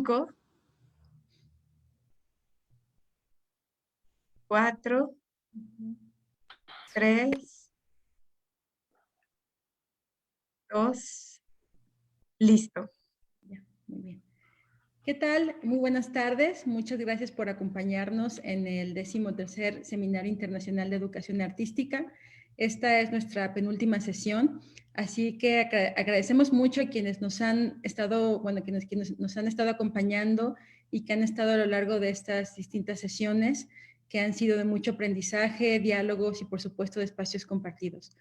5, 4, 3, 2, listo. Ya, muy bien. ¿Qué tal? Muy buenas tardes. Muchas gracias por acompañarnos en el 13º Seminario Internacional de Educación Artística. Esta es nuestra penúltima sesión, así que agradecemos mucho a quienes nos han estado, quienes nos han estado acompañando y que han estado a lo largo de estas distintas sesiones, que han sido de mucho aprendizaje, diálogos y por supuesto de espacios compartidos.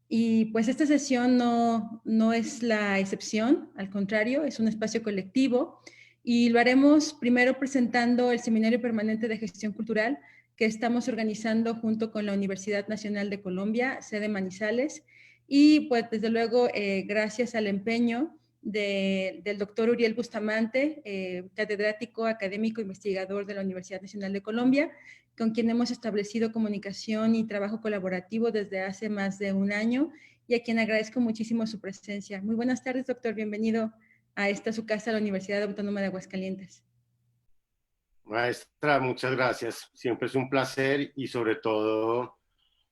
Y pues esta sesión no es la excepción, al contrario, es un espacio colectivo y lo haremos primero presentando el Seminario Permanente de Gestión Cultural que estamos organizando junto con la Universidad Nacional de Colombia, sede Manizales, y pues desde luego gracias al empeño del doctor Uriel Bustamante, catedrático, académico, investigador de la Universidad Nacional de Colombia, con quien hemos establecido comunicación y trabajo colaborativo desde hace más de un año y a quien agradezco muchísimo su presencia. Muy buenas tardes, doctor. Bienvenido a esta su casa, la Universidad Autónoma de Aguascalientes. Maestra, muchas gracias. Siempre es un placer y sobre todo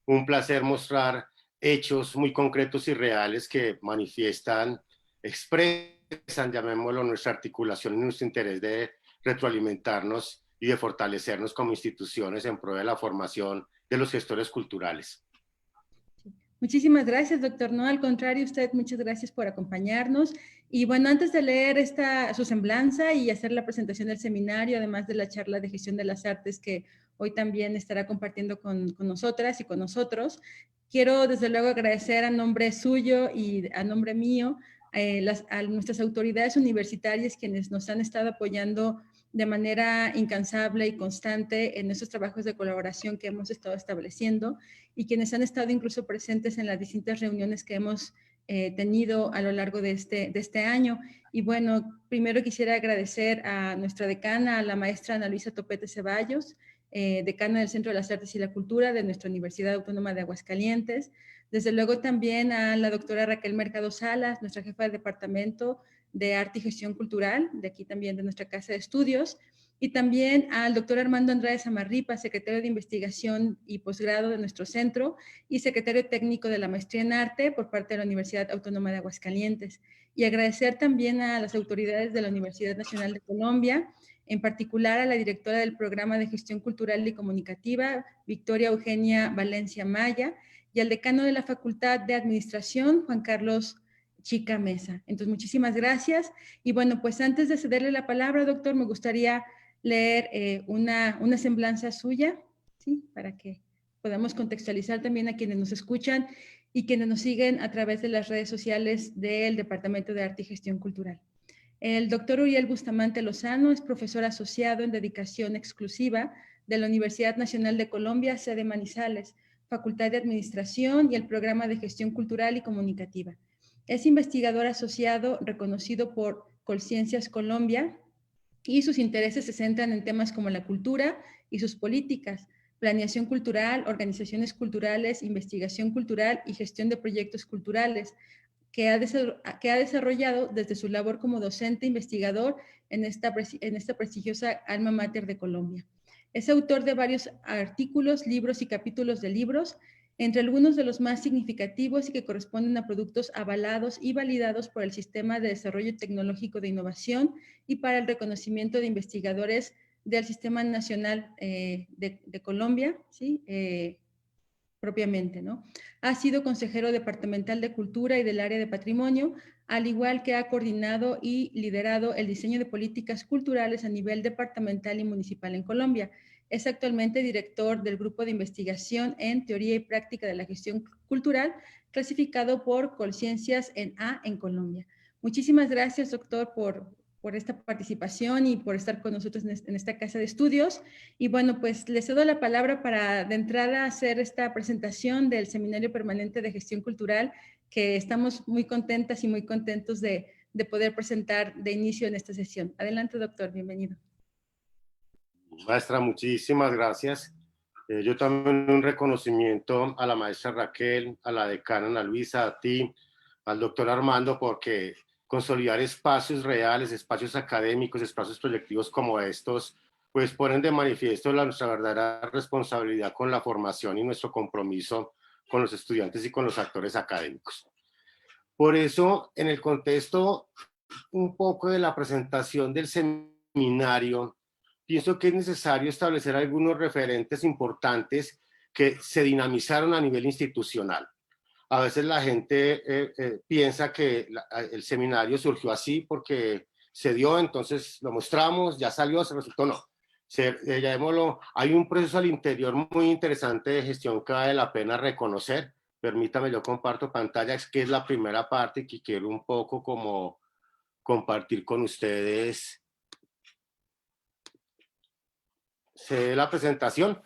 un placer mostrar hechos muy concretos y reales que manifiestan, expresan, llamémoslo, nuestra articulación y nuestro interés de retroalimentarnos y de fortalecernos como instituciones en pro de la formación de los gestores culturales. Muchísimas gracias, doctor. No, al contrario, usted, muchas gracias por acompañarnos. Y bueno, antes de leer su semblanza y hacer la presentación del seminario, además de la charla de gestión de las artes que hoy también estará compartiendo con nosotras y con nosotros, quiero desde luego agradecer a nombre suyo y a nombre mío a nuestras autoridades universitarias quienes nos han estado apoyando de manera incansable y constante en esos trabajos de colaboración que hemos estado estableciendo y quienes han estado incluso presentes en las distintas reuniones que hemos tenido a lo largo de este año. Y bueno, primero quisiera agradecer a nuestra decana, a la maestra Ana Luisa Topete Ceballos, decana del Centro de las Artes y la Cultura de nuestra Universidad Autónoma de Aguascalientes. Desde luego también a la doctora Raquel Mercado Salas, nuestra jefa de Departamento de Arte y Gestión Cultural, de aquí también de nuestra Casa de Estudios, y también al doctor Armando Andrade Samarripa, secretario de Investigación y Posgrado de nuestro centro y secretario técnico de la Maestría en Arte por parte de la Universidad Autónoma de Aguascalientes. Y agradecer también a las autoridades de la Universidad Nacional de Colombia, en particular a la directora del Programa de Gestión Cultural y Comunicativa, Victoria Eugenia Valencia Maya, y al decano de la Facultad de Administración, Juan Carlos Chica Mesa. Entonces, muchísimas gracias. Y bueno, pues antes de cederle la palabra, doctor, me gustaría leer una semblanza suya, ¿sí? Para que podamos contextualizar también a quienes nos escuchan y quienes nos siguen a través de las redes sociales del Departamento de Arte y Gestión Cultural. El doctor Uriel Bustamante Lozano es profesor asociado en dedicación exclusiva de la Universidad Nacional de Colombia, sede Manizales, Facultad de Administración y el Programa de Gestión Cultural y Comunicativa. Es investigador asociado reconocido por Colciencias Colombia, y sus intereses se centran en temas como la cultura y sus políticas, planeación cultural, organizaciones culturales, investigación cultural y gestión de proyectos culturales, que ha desarrollado desde su labor como docente investigador en esta prestigiosa alma mater de Colombia. Es autor de varios artículos, libros y capítulos de libros, entre algunos de los más significativos y que corresponden a productos avalados y validados por el Sistema de Desarrollo Tecnológico de Innovación y para el reconocimiento de investigadores del Sistema Nacional de Colombia, ¿sí? Propiamente, ¿no? Ha sido consejero departamental de Cultura y del área de Patrimonio, al igual que ha coordinado y liderado el diseño de políticas culturales a nivel departamental y municipal en Colombia. Es actualmente director del Grupo de Investigación en Teoría y Práctica de la Gestión Cultural, clasificado por Colciencias en A en Colombia. Muchísimas gracias, doctor, por esta participación y por estar con nosotros en esta casa de estudios. Y bueno, pues le cedo la palabra para de entrada hacer esta presentación del Seminario Permanente de Gestión Cultural, que estamos muy contentas y muy contentos de poder presentar de inicio en esta sesión. Adelante, doctor, bienvenido. Maestra, muchísimas gracias. Yo también un reconocimiento a la maestra Raquel, a la decana Ana Luisa, a ti, al doctor Armando, porque consolidar espacios reales, espacios académicos, espacios proyectivos como estos, pues ponen de manifiesto nuestra verdadera responsabilidad con la formación y nuestro compromiso con los estudiantes y con los actores académicos. Por eso, en el contexto un poco de la presentación del seminario, pienso que es necesario establecer algunos referentes importantes que se dinamizaron a nivel institucional. A veces la gente piensa que el seminario surgió así porque se dio, entonces lo mostramos, ya salió, se resultó, no. Llamémoslo, hay un proceso al interior muy interesante de gestión que vale la pena reconocer. Permítame, yo comparto pantalla, que es la primera parte que quiero un poco como compartir con ustedes. ¿Se ve la presentación?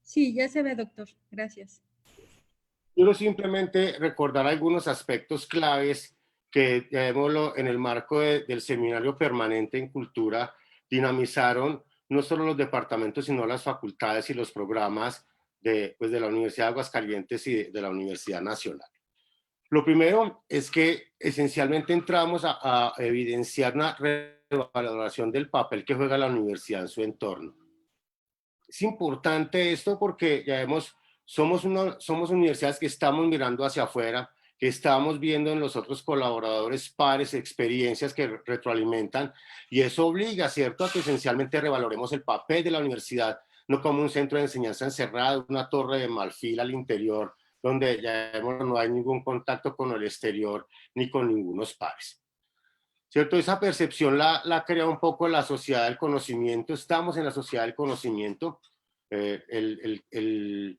Sí, ya se ve, doctor. Gracias. Quiero simplemente recordar algunos aspectos claves que, llamémoslo, en el marco del Seminario Permanente en Cultura, dinamizaron no solo los departamentos, sino las facultades y los programas de la Universidad de Aguascalientes y de la Universidad Nacional. Lo primero es que esencialmente entramos a evidenciar una revaloración del papel que juega la universidad en su entorno. Es importante esto porque ya vemos, somos universidades que estamos mirando hacia afuera, que estamos viendo en los otros colaboradores pares, experiencias que retroalimentan, y eso obliga, ¿cierto?, a que esencialmente revaloremos el papel de la universidad, no como un centro de enseñanza encerrado, una torre de marfil al interior, donde ya no hay ningún contacto con el exterior ni con ningunos pares. ¿Cierto? Esa percepción la crea un poco la sociedad del conocimiento. Estamos en la sociedad del conocimiento. El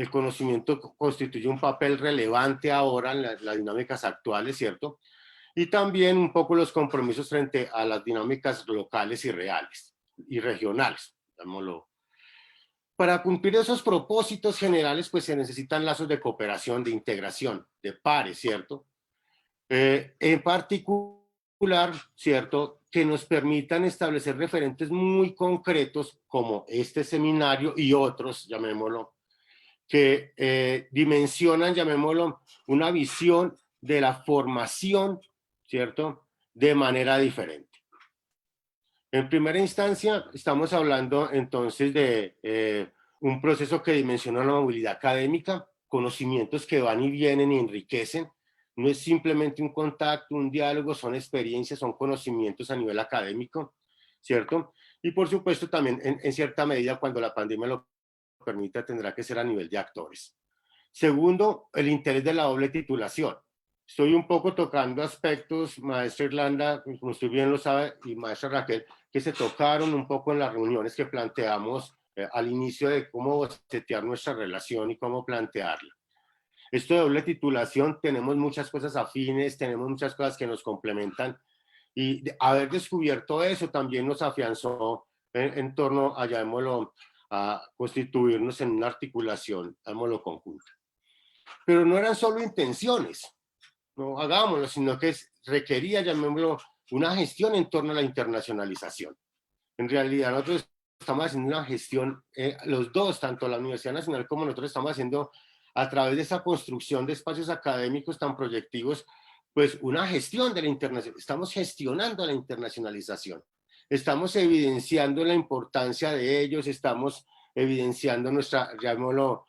conocimiento constituye un papel relevante ahora en las dinámicas actuales, ¿cierto? Y también un poco los compromisos frente a las dinámicas locales y reales y regionales, digámoslo. Para cumplir esos propósitos generales, pues se necesitan lazos de cooperación, de integración, de pares, ¿cierto? En particular, ¿cierto?, que nos permitan establecer referentes muy concretos como este seminario y otros, llamémoslo, que dimensionan, llamémoslo, una visión de la formación, ¿cierto?, de manera diferente. En primera instancia, estamos hablando entonces de un proceso que dimensiona la movilidad académica, conocimientos que van y vienen y enriquecen. No es simplemente un contacto, un diálogo, son experiencias, son conocimientos a nivel académico, ¿cierto? Y por supuesto también en cierta medida, cuando la pandemia lo permita, tendrá que ser a nivel de actores. Segundo, el interés de la doble titulación. Estoy un poco tocando aspectos, maestra Irlanda, como usted bien lo sabe, y maestra Raquel, que se tocaron un poco en las reuniones que planteamos al inicio de cómo setear nuestra relación y cómo plantearla. Esto de doble titulación, tenemos muchas cosas afines, tenemos muchas cosas que nos complementan, y haber descubierto eso también nos afianzó en torno a, llamémoslo, a constituirnos en una articulación, llamémoslo, conjunta. Pero no eran solo intenciones, no hagámoslo, sino que requería, llamémoslo, una gestión en torno a la internacionalización. En realidad nosotros estamos haciendo una gestión, los dos, tanto la Universidad Nacional como nosotros estamos haciendo a través de esa construcción de espacios académicos tan proyectivos, pues una gestión de la internacionalización, estamos gestionando la internacionalización, estamos evidenciando la importancia de ellos, estamos evidenciando nuestra, llamémoslo,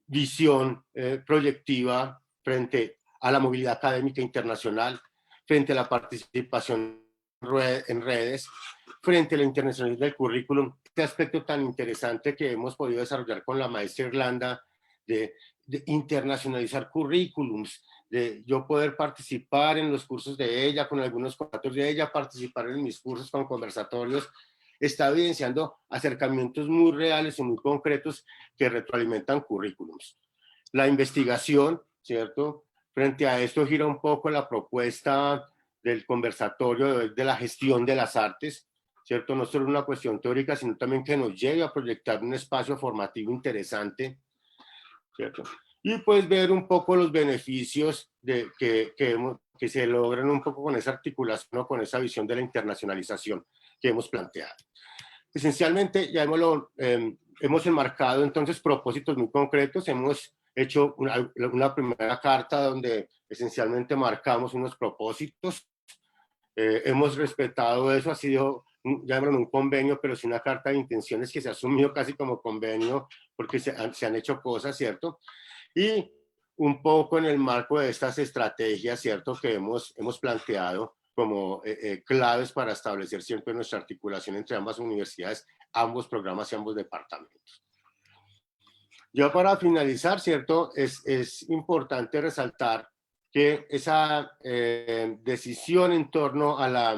visión proyectiva frente a la movilidad académica internacional, frente a la participación en redes, frente a la internacionalización del currículum. Este aspecto tan interesante que hemos podido desarrollar con la maestra Irlanda de internacionalizar currículums, de yo poder participar en los cursos de ella, con algunos contratos de ella, participar en mis cursos con conversatorios, está evidenciando acercamientos muy reales y muy concretos que retroalimentan currículums. La investigación, ¿cierto? Frente a esto gira un poco la propuesta del conversatorio de la gestión de las artes, ¿cierto? No solo una cuestión teórica, sino también que nos lleve a proyectar un espacio formativo interesante, ¿cierto? Y pues ver un poco los beneficios que se logran un poco con esa articulación o con esa visión de la internacionalización que hemos planteado. Esencialmente ya hemos enmarcado entonces propósitos muy concretos, hemos hecho una primera carta donde esencialmente marcamos unos propósitos. Hemos respetado eso, ha sido, llamémoslo un convenio, pero sí una carta de intenciones que se ha asumido casi como convenio, porque se han hecho cosas, ¿cierto? Y un poco en el marco de estas estrategias, ¿cierto?, que hemos planteado como claves para establecer siempre nuestra articulación entre ambas universidades, ambos programas y ambos departamentos. Ya para finalizar, ¿cierto?, es importante resaltar que esa decisión en torno a la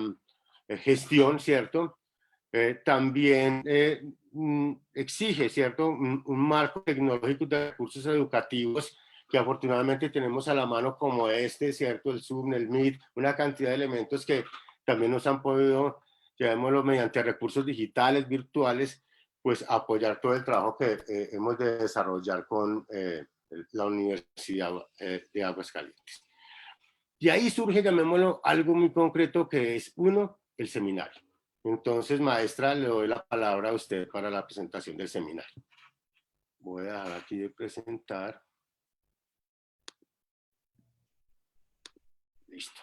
gestión, ¿cierto?, también exige, ¿cierto?, un marco tecnológico de recursos educativos que afortunadamente tenemos a la mano, como este, ¿cierto?, el Zoom, el Meet, una cantidad de elementos que también nos han podido, llamémoslo, mediante recursos digitales, virtuales, pues apoyar todo el trabajo que hemos de desarrollar con la Universidad de Aguascalientes. Y ahí surge, llamémoslo, algo muy concreto que es, uno, el seminario. Entonces, maestra, le doy la palabra a usted para la presentación del seminario. Voy a dejar aquí de presentar. Listo.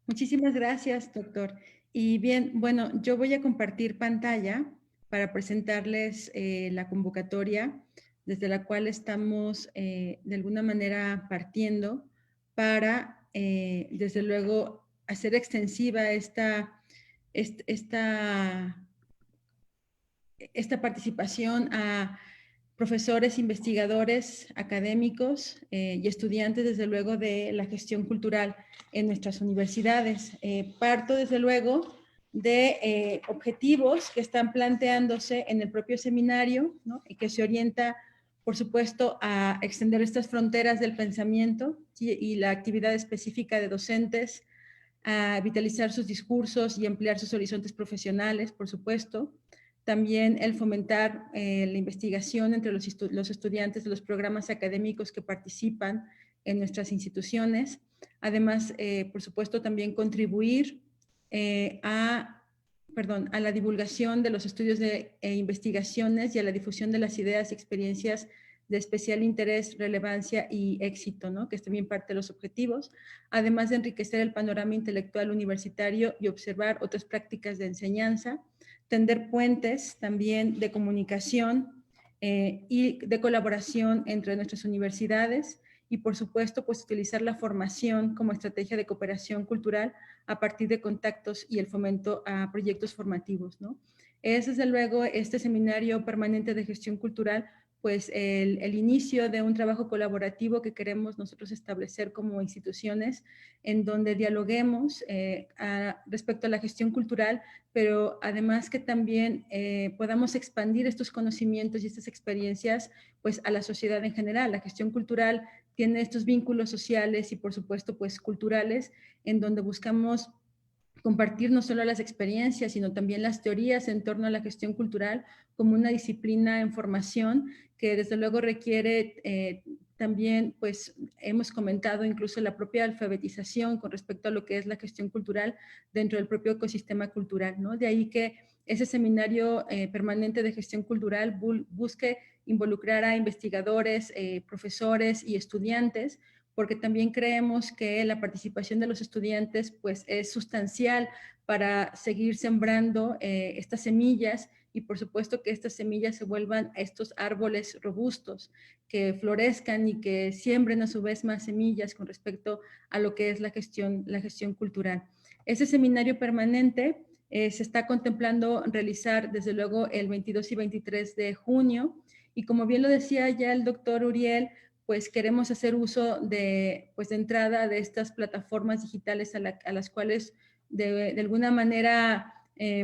Muchísimas gracias, doctor. Y bien, bueno, yo voy a compartir pantalla para presentarles la convocatoria desde la cual estamos de alguna manera partiendo para, desde luego, hacer extensiva esta participación a profesores, investigadores, académicos y estudiantes, desde luego, de la gestión cultural en nuestras universidades. Parto, desde luego, de objetivos que están planteándose en el propio seminario, ¿no?, y que se orienta, por supuesto, a extender estas fronteras del pensamiento y la actividad específica de docentes, a vitalizar sus discursos y ampliar sus horizontes profesionales, por supuesto. También el fomentar la investigación entre los estudiantes de los programas académicos que participan en nuestras instituciones. Además, por supuesto, también contribuir a la divulgación de los estudios de investigaciones y a la difusión de las ideas y experiencias de especial interés, relevancia y éxito, ¿no?, que es también parte de los objetivos, además de enriquecer el panorama intelectual universitario y observar otras prácticas de enseñanza, tender puentes también de comunicación y de colaboración entre nuestras universidades y, por supuesto, pues utilizar la formación como estrategia de cooperación cultural a partir de contactos y el fomento a proyectos formativos, ¿no? Es, desde luego, este seminario permanente de gestión cultural, pues el inicio de un trabajo colaborativo que queremos nosotros establecer como instituciones, en donde dialoguemos respecto a la gestión cultural, pero además que también podamos expandir estos conocimientos y estas experiencias pues a la sociedad en general. La gestión cultural tiene estos vínculos sociales y, por supuesto, pues culturales, en donde buscamos compartir no solo las experiencias, sino también las teorías en torno a la gestión cultural como una disciplina en formación que desde luego requiere también, pues hemos comentado incluso la propia alfabetización con respecto a lo que es la gestión cultural dentro del propio ecosistema cultural, ¿no? De ahí que ese seminario permanente de gestión cultural busque involucrar a investigadores, profesores y estudiantes, porque también creemos que la participación de los estudiantes pues es sustancial para seguir sembrando estas semillas y, por supuesto, que estas semillas se vuelvan estos árboles robustos, que florezcan y que siembren a su vez más semillas con respecto a lo que es la gestión cultural. Ese seminario permanente se está contemplando realizar, desde luego, el 22 y 23 de junio, y como bien lo decía ya el doctor Uriel, pues queremos hacer uso de entrada de estas plataformas digitales a las cuales de alguna manera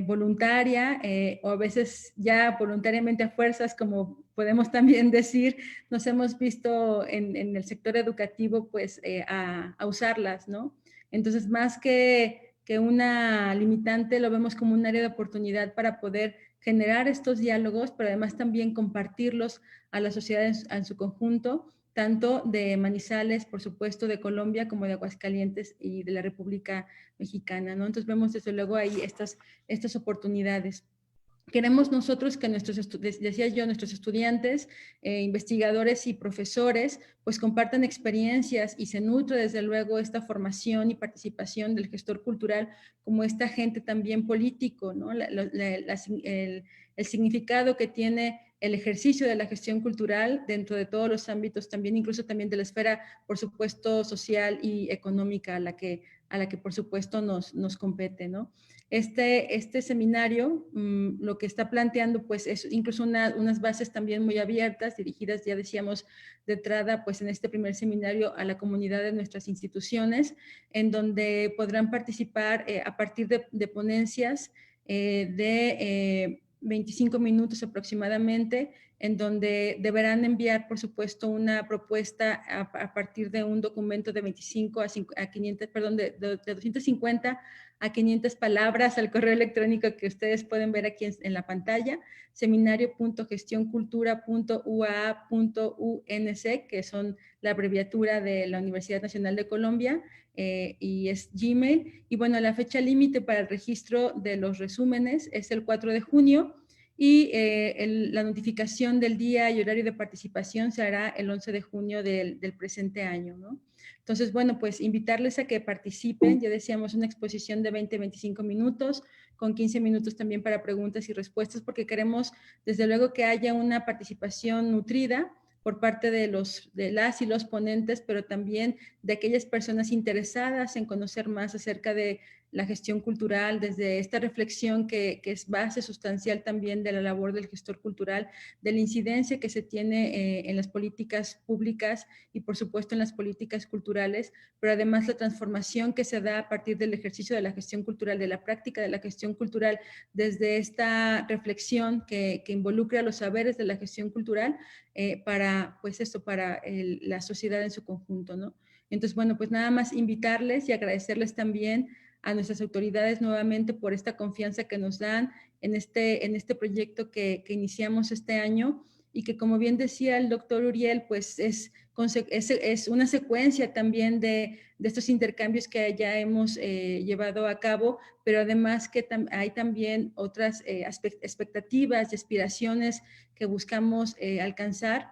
voluntaria o a veces ya voluntariamente a fuerzas, como podemos también decir, nos hemos visto en el sector educativo pues a usarlas, ¿no? Entonces, más que una limitante, lo vemos como un área de oportunidad para poder generar estos diálogos, pero además también compartirlos a la sociedad en su conjunto, tanto de Manizales, por supuesto, de Colombia, como de Aguascalientes y de la República Mexicana, ¿no? Entonces vemos desde luego ahí estas oportunidades. Queremos nosotros que decía yo, nuestros estudiantes, investigadores y profesores, pues compartan experiencias y se nutre desde luego esta formación y participación del gestor cultural como este agente también político, ¿no? El significado que tiene el ejercicio de la gestión cultural dentro de todos los ámbitos también, incluso también de la esfera, por supuesto, social y económica a la que por supuesto nos compete, ¿no? Este seminario lo que está planteando pues es incluso unas bases también muy abiertas, dirigidas, ya decíamos, de entrada pues en este primer seminario a la comunidad de nuestras instituciones, en donde podrán participar a partir de ponencias de 25 minutos aproximadamente, en donde deberán enviar, por supuesto, una propuesta a partir de un documento de 25 a 500, perdón, de 250 a 500 palabras al correo electrónico que ustedes pueden ver aquí en la pantalla, seminario.gestioncultura.uaa.unc, que son la abreviatura de la Universidad Nacional de Colombia, y es Gmail. Y bueno, la fecha límite para el registro de los resúmenes es el 4 de junio y la notificación del día y horario de participación se hará el 11 de junio del presente año, ¿no? Entonces, bueno, pues invitarles a que participen. Ya decíamos, una exposición de 20-25 minutos, con 15 minutos también para preguntas y respuestas, porque queremos, desde luego, que haya una participación nutrida por parte de las y los ponentes, pero también de aquellas personas interesadas en conocer más acerca de la gestión cultural, desde esta reflexión que es base sustancial también de la labor del gestor cultural, de la incidencia que se tiene en las políticas públicas y por supuesto en las políticas culturales, pero además la transformación que se da a partir del ejercicio de la gestión cultural, de la práctica de la gestión cultural, desde esta reflexión que involucra los saberes de la gestión cultural para, pues esto, para la sociedad en su conjunto, ¿no? Entonces, bueno, pues nada más invitarles y agradecerles también a nuestras autoridades nuevamente por esta confianza que nos dan en este proyecto que iniciamos este año y que, como bien decía el doctor Uriel, pues es una secuencia también de estos intercambios que ya hemos llevado a cabo, pero además que hay también otras expectativas y aspiraciones que buscamos alcanzar.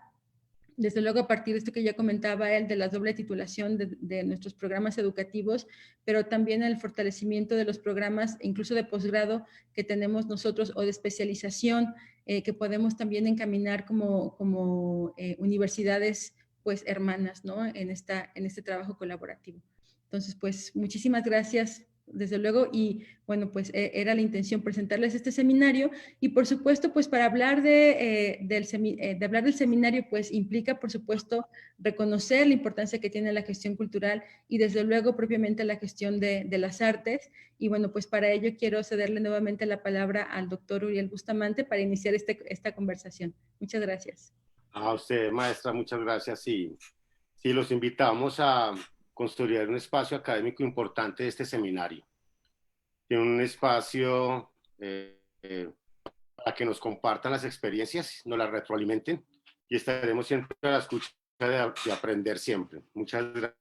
Desde luego, a partir de esto que ya comentaba él, de la doble titulación de nuestros programas educativos, pero también el fortalecimiento de los programas, incluso de posgrado, que tenemos nosotros, o de especialización, que podemos también encaminar como universidades, pues, hermanas, ¿no? En este trabajo colaborativo. Entonces, pues, muchísimas gracias, desde luego, y bueno, pues era la intención presentarles este seminario. Y por supuesto, pues para hablar hablar del seminario, pues implica, por supuesto, reconocer la importancia que tiene la gestión cultural y desde luego propiamente la gestión de las artes. Y bueno, pues para ello quiero cederle nuevamente la palabra al doctor Uriel Bustamante para iniciar esta conversación. Muchas gracias. A usted, maestra, muchas gracias. Sí, sí, los invitamos a construir un espacio académico importante de este seminario. Tiene un espacio para que nos compartan las experiencias, nos las retroalimenten y estaremos siempre a la escucha de aprender siempre. Muchas gracias.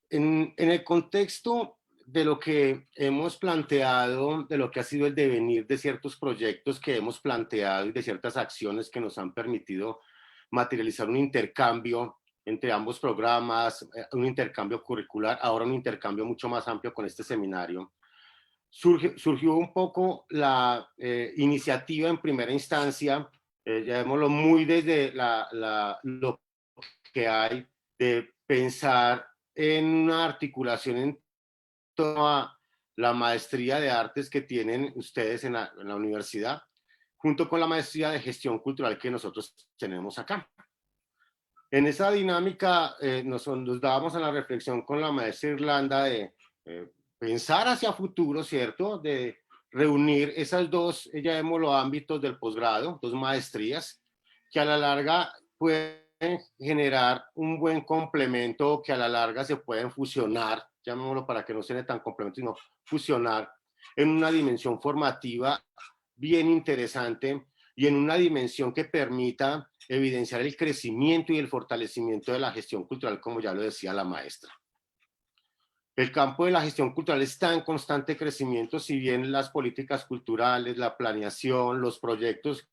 En el contexto de lo que hemos planteado, de lo que ha sido el devenir de ciertos proyectos que hemos planteado y de ciertas acciones que nos han permitido materializar un intercambio entre ambos programas, un intercambio curricular, ahora un intercambio mucho más amplio con este seminario. Surgió un poco la iniciativa en primera instancia, llamémoslo muy desde lo que hay de pensar en una articulación en torno a la maestría de artes que tienen ustedes en la universidad, junto con la maestría de gestión cultural que nosotros tenemos acá. En esa dinámica nos dábamos a la reflexión con la maestra Irlanda de pensar hacia futuro, ¿cierto? De reunir esas dos, llamémoslo, ámbitos del posgrado, dos maestrías, que a la larga pueden generar un buen complemento, que a la larga se pueden fusionar, llamémoslo para que no suene tan complemento, sino fusionar en una dimensión formativa bien interesante y en una dimensión que permita evidenciar el crecimiento y el fortalecimiento de la gestión cultural, como ya lo decía la maestra. El campo de la gestión cultural está en constante crecimiento, si bien las políticas culturales, la planeación, los proyectos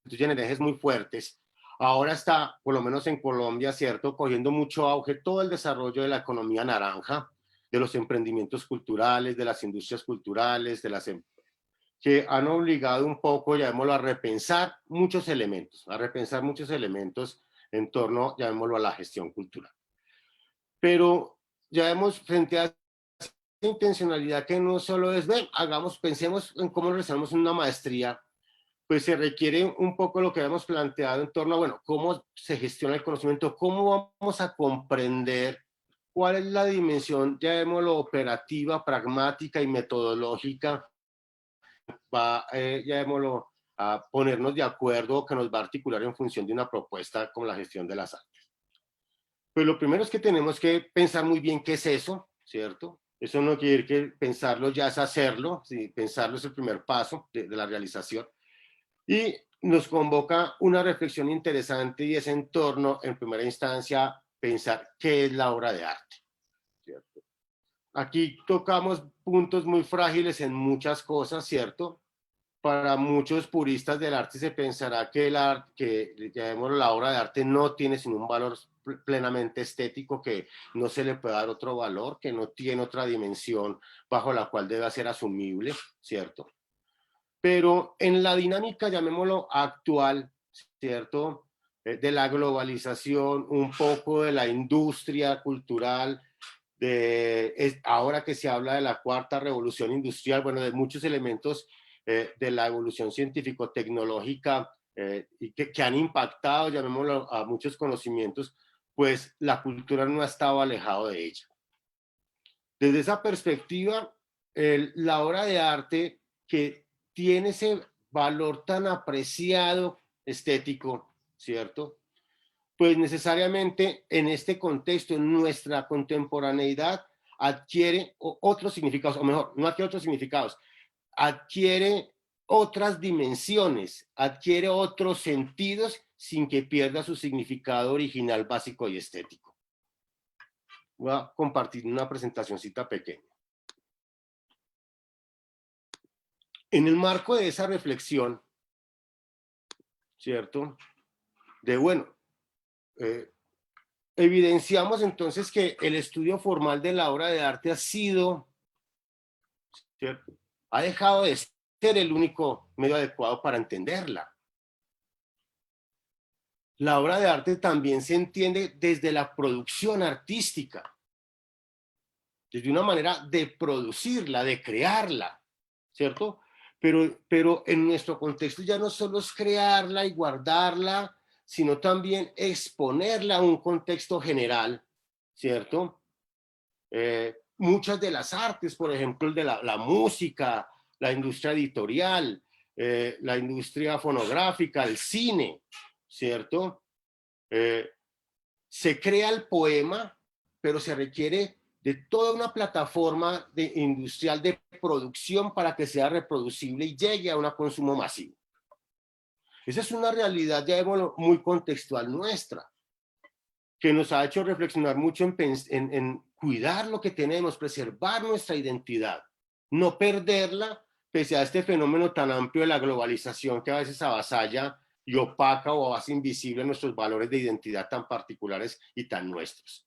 constituyen ejes muy fuertes. Ahora está, por lo menos en Colombia, ¿cierto?, cogiendo mucho auge todo el desarrollo de la economía naranja, de los emprendimientos culturales, de las industrias culturales, que han obligado un poco, llamémoslo, a repensar muchos elementos, en torno, llamémoslo, a la gestión cultural. Pero ya vemos frente a esa intencionalidad que no solo es, ven, pensemos en cómo realizamos una maestría, pues se requiere un poco lo que hemos planteado en torno a, bueno, cómo se gestiona el conocimiento, cómo vamos a comprender cuál es la dimensión, llamémoslo, operativa, pragmática y metodológica, llamémoslo, a ponernos de acuerdo, que nos va a articular en función de una propuesta como la gestión de las artes. Pues lo primero es que tenemos que pensar muy bien qué es eso, ¿cierto? Eso no quiere decir que pensarlo ya es hacerlo, ¿sí? Pensarlo es el primer paso de la realización. Y nos convoca una reflexión interesante y es en torno, en primera instancia, pensar qué es la obra de arte, ¿cierto? Aquí tocamos puntos muy frágiles en muchas cosas, ¿cierto? Para muchos puristas del arte se pensará que llamémoslo, la obra de arte no tiene sino un valor plenamente estético, que no se le puede dar otro valor, que no tiene otra dimensión bajo la cual debe ser asumible, ¿cierto? Pero en la dinámica, llamémoslo, actual, ¿cierto?, de la globalización, un poco de la industria cultural, ahora que se habla de la cuarta revolución industrial, bueno, de muchos elementos de la evolución científico-tecnológica y que han impactado, llamémoslo, a muchos conocimientos, pues la cultura no ha estado alejado de ella. Desde esa perspectiva, la obra de arte que tiene ese valor tan apreciado estético, ¿cierto?, pues necesariamente en este contexto, en nuestra contemporaneidad, adquiere otros significados, o mejor, no adquiere otros significados, adquiere otras dimensiones, adquiere otros sentidos sin que pierda su significado original, básico y estético. Voy a compartir una presentacioncita pequeña. En el marco de esa reflexión, ¿cierto?, de bueno, evidenciamos entonces que el estudio formal de la obra de arte ha sido, ¿cierto?, ha dejado de ser el único medio adecuado para entenderla. La obra de arte también se entiende desde la producción artística, desde una manera de producirla, de crearla, ¿cierto? Pero en nuestro contexto ya no solo es crearla y guardarla, sino también exponerla a un contexto general, ¿cierto? Muchas de las artes, por ejemplo, de la música, la industria editorial, la industria fonográfica, el cine, ¿cierto? Se crea el poema, pero se requiere de toda una plataforma industrial de producción para que sea reproducible y llegue a un consumo masivo. Esa es una realidad, ya muy contextual nuestra, que nos ha hecho reflexionar mucho en cuidar lo que tenemos, preservar nuestra identidad, no perderla pese a este fenómeno tan amplio de la globalización que a veces avasalla y opaca o hace invisible nuestros valores de identidad tan particulares y tan nuestros.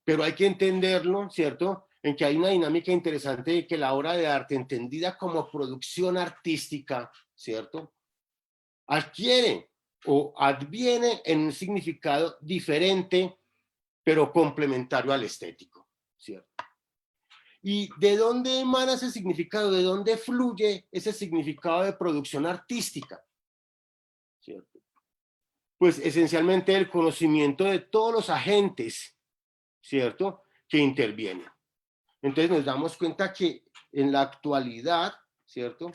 Pero hay que entenderlo, ¿cierto?, en que hay una dinámica interesante de que la obra de arte, entendida como producción artística, ¿cierto?, adquiere o adviene en un significado diferente, pero complementario al estético, ¿cierto? ¿Y de dónde emana ese significado? ¿De dónde fluye ese significado de producción artística? ¿Cierto? Pues esencialmente el conocimiento de todos los agentes, ¿cierto?, que intervienen. Entonces nos damos cuenta que en la actualidad, ¿cierto?,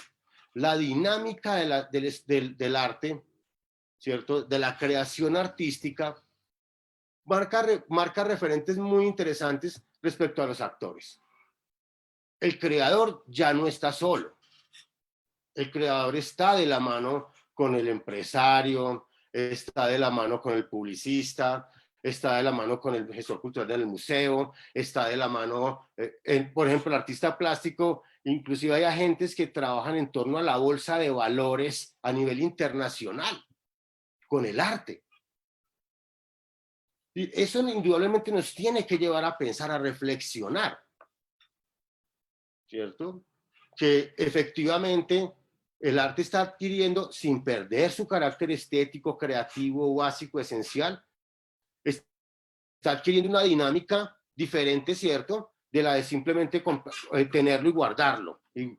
la dinámica del arte, ¿cierto?, de la creación artística, marca referentes muy interesantes respecto a los actores. El creador ya no está solo. El creador está de la mano con el empresario, está de la mano con el publicista, está de la mano con el gestor cultural del museo, está de la mano, por ejemplo, el artista plástico, inclusive hay agentes que trabajan en torno a la bolsa de valores a nivel internacional, con el arte. Y eso indudablemente nos tiene que llevar a pensar, a reflexionar, ¿cierto? Que efectivamente el arte está adquiriendo, sin perder su carácter estético, creativo, básico, esencial, está adquiriendo una dinámica diferente, ¿cierto? De la de simplemente tenerlo y guardarlo, y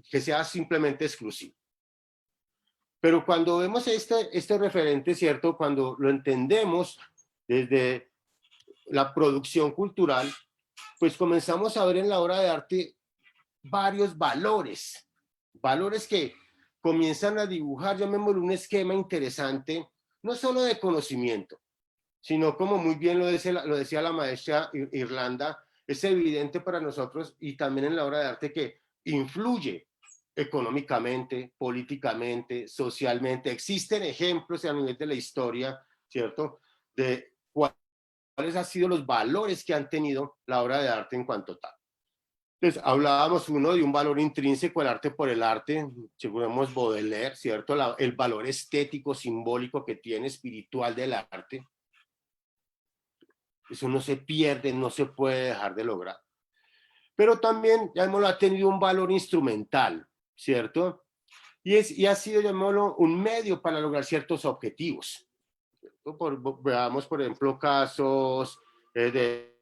que sea simplemente exclusivo. Pero cuando vemos este referente, ¿cierto? Cuando lo entendemos desde la producción cultural, pues comenzamos a ver en la obra de arte varios valores, valores que comienzan a dibujar, llamémoslo, un esquema interesante, no solo de conocimiento, sino como muy bien lo decía la maestra Irlanda, es evidente para nosotros y también en la obra de arte que influye económicamente, políticamente, socialmente. Existen ejemplos a nivel de la historia, ¿cierto?, de cuáles han sido los valores que han tenido la obra de arte en cuanto tal. Entonces, hablábamos uno de un valor intrínseco, el arte por el arte, seguramente Baudelaire, ¿cierto? El valor estético, simbólico que tiene, espiritual del arte. Eso no se pierde, no se puede dejar de lograr. Pero también, llamémoslo, ha tenido un valor instrumental, ¿cierto? Y ha sido, llamémoslo, un medio para lograr ciertos objetivos. Veamos, por ejemplo, casos de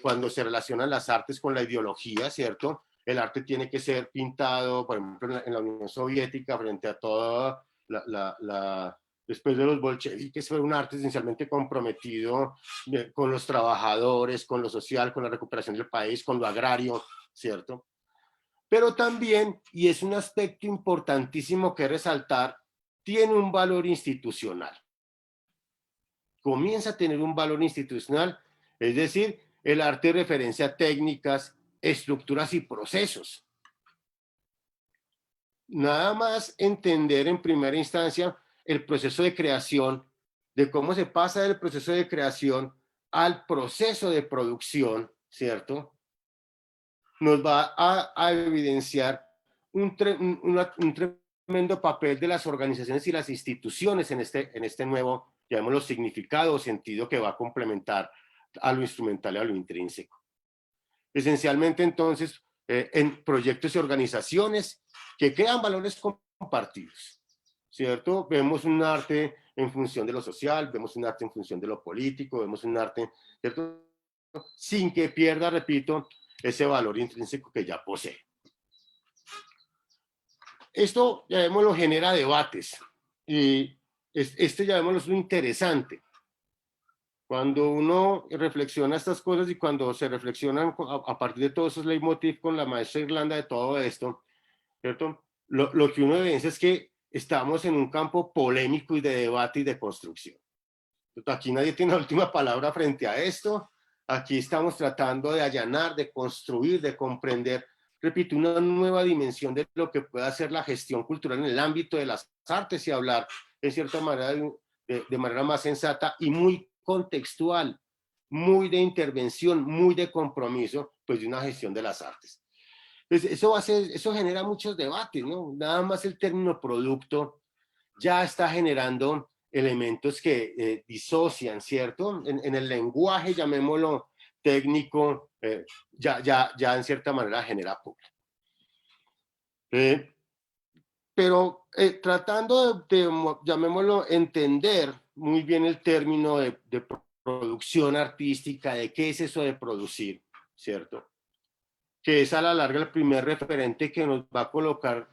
cuando se relacionan las artes con la ideología, ¿cierto? El arte tiene que ser pintado, por ejemplo, en la Unión Soviética, frente a toda después de los bolcheviques, fue un arte esencialmente comprometido con los trabajadores, con lo social, con la recuperación del país, con lo agrario, ¿cierto? Pero también, y es un aspecto importantísimo que resaltar, tiene un valor institucional. Comienza a tener un valor institucional, es decir, el arte referencia técnicas, estructuras y procesos. Nada más entender en primera instancia el proceso de creación, de cómo se pasa del proceso de creación al proceso de producción, ¿cierto? Nos va a evidenciar un tremendo papel de las organizaciones y las instituciones en este nuevo, llamémoslo, significado o sentido que va a complementar a lo instrumental y a lo intrínseco. Esencialmente, entonces, en proyectos y organizaciones que crean valores compartidos, ¿cierto? Vemos un arte en función de lo social, vemos un arte en función de lo político, vemos un arte, ¿cierto?, sin que pierda, repito, ese valor intrínseco que ya posee. Esto, llamémoslo, genera debates, y llamémoslo, es lo interesante. Cuando uno reflexiona estas cosas y cuando se reflexionan a partir de todos esos leitmotiv con la maestra Irlanda de todo esto, ¿cierto? Lo que uno evidencia es que estamos en un campo polémico y de debate y de construcción. Aquí nadie tiene la última palabra frente a esto. Aquí estamos tratando de allanar, de construir, de comprender, repito, una nueva dimensión de lo que puede hacer la gestión cultural en el ámbito de las artes y hablar, en cierta manera, de manera más sensata y muy contextual, muy de intervención, muy de compromiso, pues de una gestión de las artes. Pues eso genera muchos debates, ¿no? Nada más el término producto ya está generando elementos que disocian, ¿cierto? En el lenguaje, llamémoslo técnico, ya en cierta manera genera público. Pero tratando de, llamémoslo, entender muy bien el término de producción artística, de qué es eso de producir, ¿cierto? Que es a la larga el primer referente que nos va a colocar,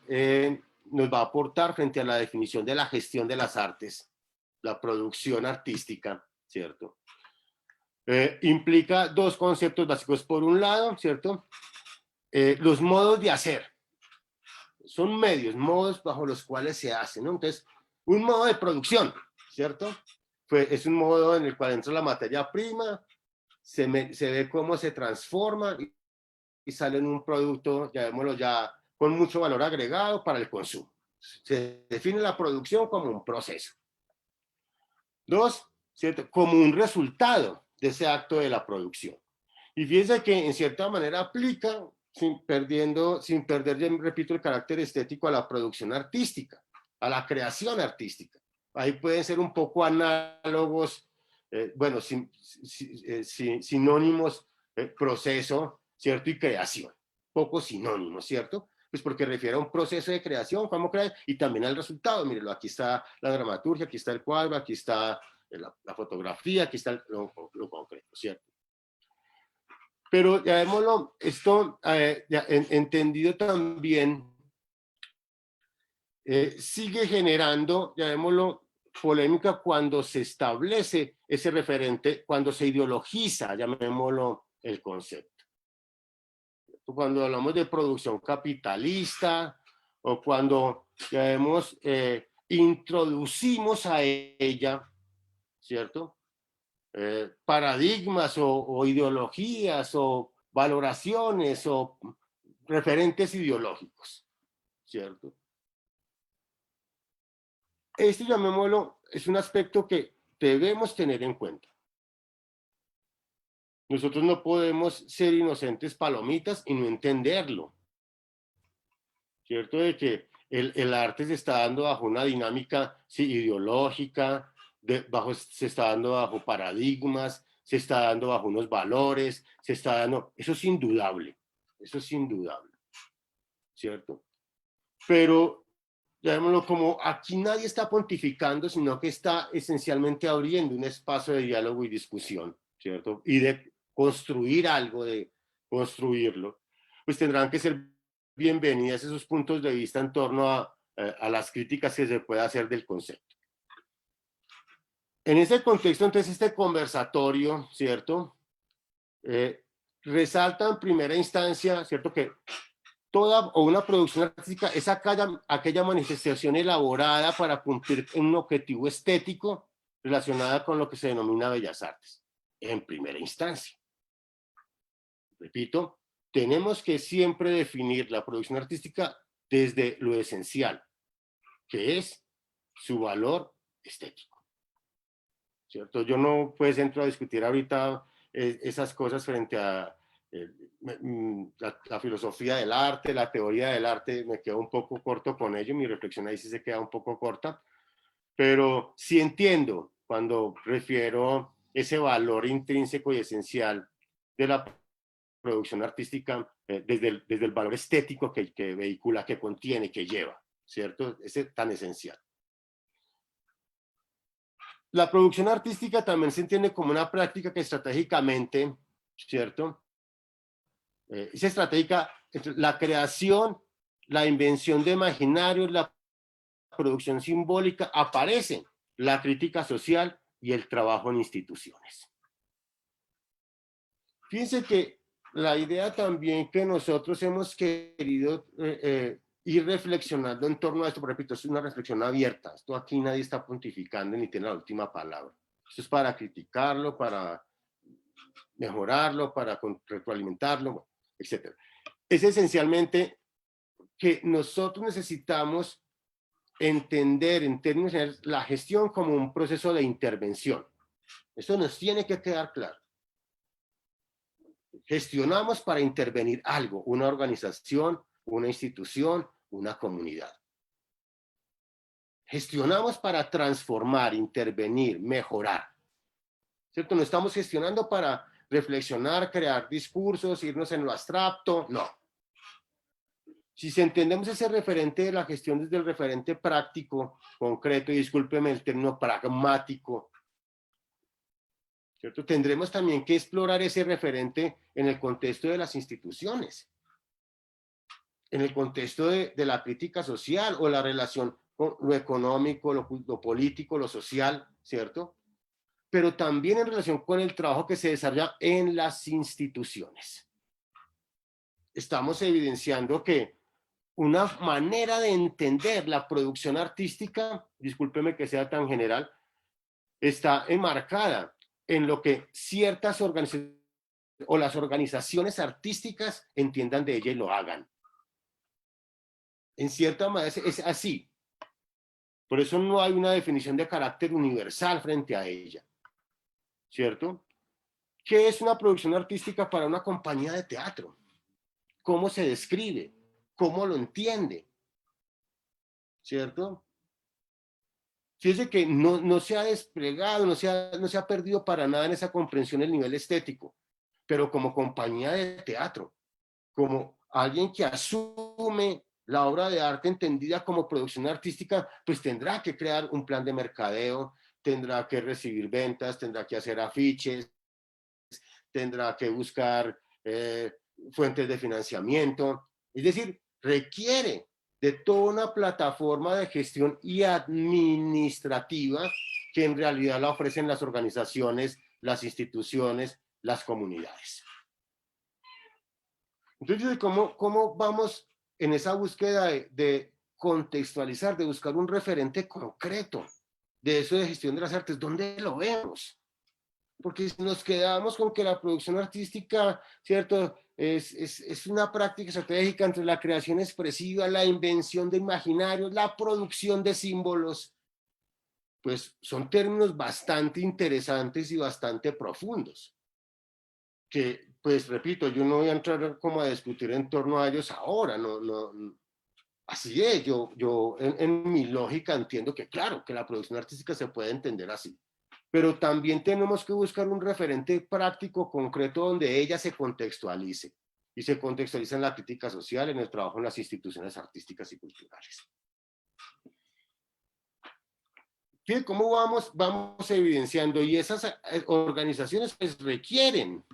nos va a aportar frente a la definición de la gestión de las artes, la producción artística, ¿cierto? Implica dos conceptos básicos. Por un lado, ¿cierto? Los modos de hacer. Son medios, modos bajo los cuales se hace, ¿no? Entonces, un modo de producción, ¿cierto? Es un modo en el cual entra la materia prima, se ve cómo se transforma y sale en un producto, llamémoslo ya, con mucho valor agregado para el consumo. Se define la producción como un proceso. Dos, ¿cierto? Como un resultado de ese acto de la producción. Y fíjense que en cierta manera aplica, sin perder, ya repito, el carácter estético a la producción artística, a la creación artística. Ahí pueden ser un poco análogos, bueno, sinónimos, proceso, ¿cierto? Y creación, poco sinónimos, ¿cierto? Pues porque refiere a un proceso de creación, cómo crear, y también al resultado. Mírenlo, aquí está la dramaturgia, aquí está el cuadro, aquí está la fotografía, aquí está lo concreto, ¿cierto? Pero llamémoslo, esto entendido también, sigue generando, llamémoslo, polémica cuando se establece ese referente, cuando se ideologiza, llamémoslo, el concepto. Cuando hablamos de producción capitalista o cuando, llamemos, introducimos a ella, ¿cierto? Paradigmas o ideologías o valoraciones o referentes ideológicos, ¿cierto? Este, llamémoslo, es un aspecto que debemos tener en cuenta. Nosotros no podemos ser inocentes palomitas y no entenderlo, ¿cierto? De que el arte se está dando bajo una dinámica, sí, ideológica, se está dando bajo paradigmas, se está dando bajo unos valores, se está dando, eso es indudable, ¿cierto? Pero, llamémoslo, como aquí nadie está pontificando, sino que está esencialmente abriendo un espacio de diálogo y discusión, ¿cierto? Y de construir algo, de construirlo, pues tendrán que ser bienvenidas esos puntos de vista en torno a las críticas que se pueda hacer del concepto. En ese contexto, entonces, este conversatorio, ¿cierto? Resalta en primera instancia, ¿cierto? Que toda o una producción artística es aquella manifestación elaborada para cumplir un objetivo estético relacionada con lo que se denomina bellas artes, en primera instancia. Repito, tenemos que siempre definir la producción artística desde lo esencial, que es su valor estético, ¿cierto? Yo no pues entro a discutir ahorita esas cosas frente a la filosofía del arte, la teoría del arte, me quedo un poco corto con ello, mi reflexión ahí sí se queda un poco corta, pero sí entiendo cuando refiero ese valor intrínseco y esencial de la producción artística desde el valor estético que vehicula, que contiene, que lleva, ¿cierto? Ese tan esencial. La producción artística también se entiende como una práctica que estratégicamente, ¿cierto? Es estratégica entre la creación, la invención de imaginarios, la producción simbólica, aparecen la crítica social y el trabajo en instituciones. Fíjense que la idea también que nosotros hemos querido ir reflexionando en torno a esto, repito, es una reflexión abierta, esto aquí nadie está pontificando ni tiene la última palabra, esto es para criticarlo, para mejorarlo, para retroalimentarlo, etc. Es esencialmente que nosotros necesitamos entender en términos generales la gestión como un proceso de intervención. Eso nos tiene que quedar claro. Gestionamos para intervenir algo, una organización, una institución, una comunidad. Gestionamos para transformar, intervenir, mejorar. ¿Cierto? No estamos gestionando para reflexionar, crear discursos, irnos en lo abstracto, no. Si entendemos ese referente de la gestión desde el referente práctico, concreto, y discúlpeme el término pragmático, ¿cierto? Tendremos también que explorar ese referente en el contexto de las instituciones, en el contexto de la crítica social o la relación con lo económico, lo político, lo social, ¿cierto? Pero también en relación con el trabajo que se desarrolla en las instituciones. Estamos evidenciando que una manera de entender la producción artística, discúlpeme que sea tan general, está enmarcada en lo que ciertas organizaciones o las organizaciones artísticas entiendan de ella y lo hagan. En cierta manera es así. Por eso no hay una definición de carácter universal frente a ella. ¿cierto? ¿Qué es una producción artística para una compañía de teatro? ¿Cómo se describe? ¿Cómo lo entiende? ¿Cierto? Fíjese que no se ha desplegado, no se ha perdido para nada en esa comprensión el nivel estético, pero como compañía de teatro, como alguien que asume la obra de arte entendida como producción artística, pues tendrá que crear un plan de mercadeo, tendrá que recibir ventas, tendrá que hacer afiches, tendrá que buscar fuentes de financiamiento, es decir, requiere de toda una plataforma de gestión y administrativa que en realidad la ofrecen las organizaciones, las instituciones, las comunidades. Entonces, ¿cómo vamos en esa búsqueda de contextualizar, de buscar un referente concreto de eso de gestión de las artes? ¿Dónde lo vemos? Porque si nos quedamos con que la producción artística, ¿cierto? Es una práctica estratégica entre la creación expresiva, la invención de imaginarios, la producción de símbolos, pues son términos bastante interesantes y bastante profundos, que, pues repito, yo no voy a entrar como a discutir en torno a ellos ahora, así es, yo en mi lógica entiendo que claro, que la producción artística se puede entender así, pero también tenemos que buscar un referente práctico, concreto, donde ella se contextualice, y se contextualiza en la crítica social, en el trabajo en las instituciones artísticas y culturales. Fíjense cómo vamos evidenciando, y esas organizaciones pues requieren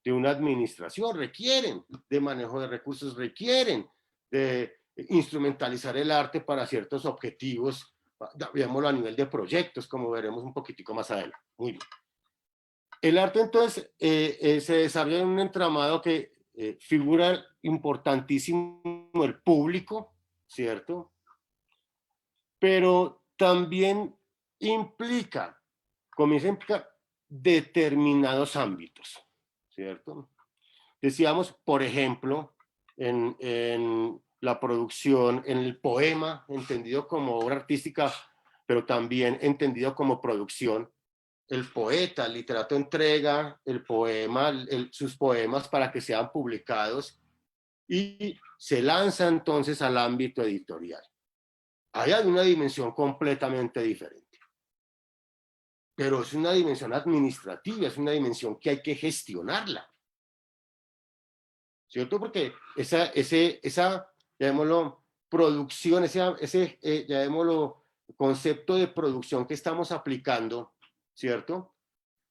de una administración, requieren de manejo de recursos, requieren de instrumentalizar el arte para ciertos objetivos, veámoslo a nivel de proyectos, como veremos un poquitico más adelante. Muy bien. El arte entonces se desarrolla en un entramado que figura importantísimo el público, ¿cierto? Pero también comienza a implicar determinados ámbitos, ¿cierto? Decíamos, por ejemplo, en la producción, en el poema, entendido como obra artística, pero también entendido como producción, el poeta, el literato entrega el poema, sus poemas para que sean publicados y se lanza entonces al ámbito editorial. Ahí hay una dimensión completamente diferente, pero es una dimensión administrativa, es una dimensión que hay que gestionarla, ¿cierto? Porque esa llamémoslo, producción, llamémoslo, concepto de producción que estamos aplicando, ¿cierto?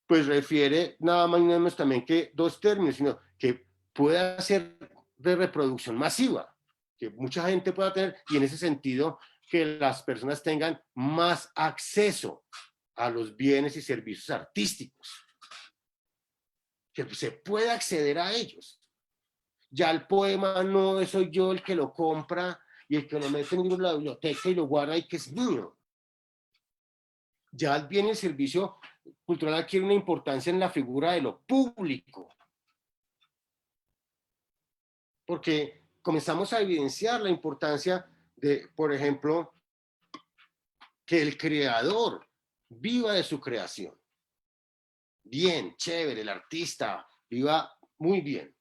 Pues refiere nada más y nada menos también que dos términos, sino que pueda ser de reproducción masiva, que mucha gente pueda tener, y en ese sentido que las personas tengan más acceso a los bienes y servicios artísticos, que se pueda acceder a ellos. Ya el poema no soy yo el que lo compra y el que lo mete en la biblioteca y lo guarda y que es mío. Ya el bien y el servicio cultural adquiere una importancia en la figura de lo público. Porque comenzamos a evidenciar la importancia de, por ejemplo, que el creador viva de su creación. Bien, chévere, el artista viva muy bien.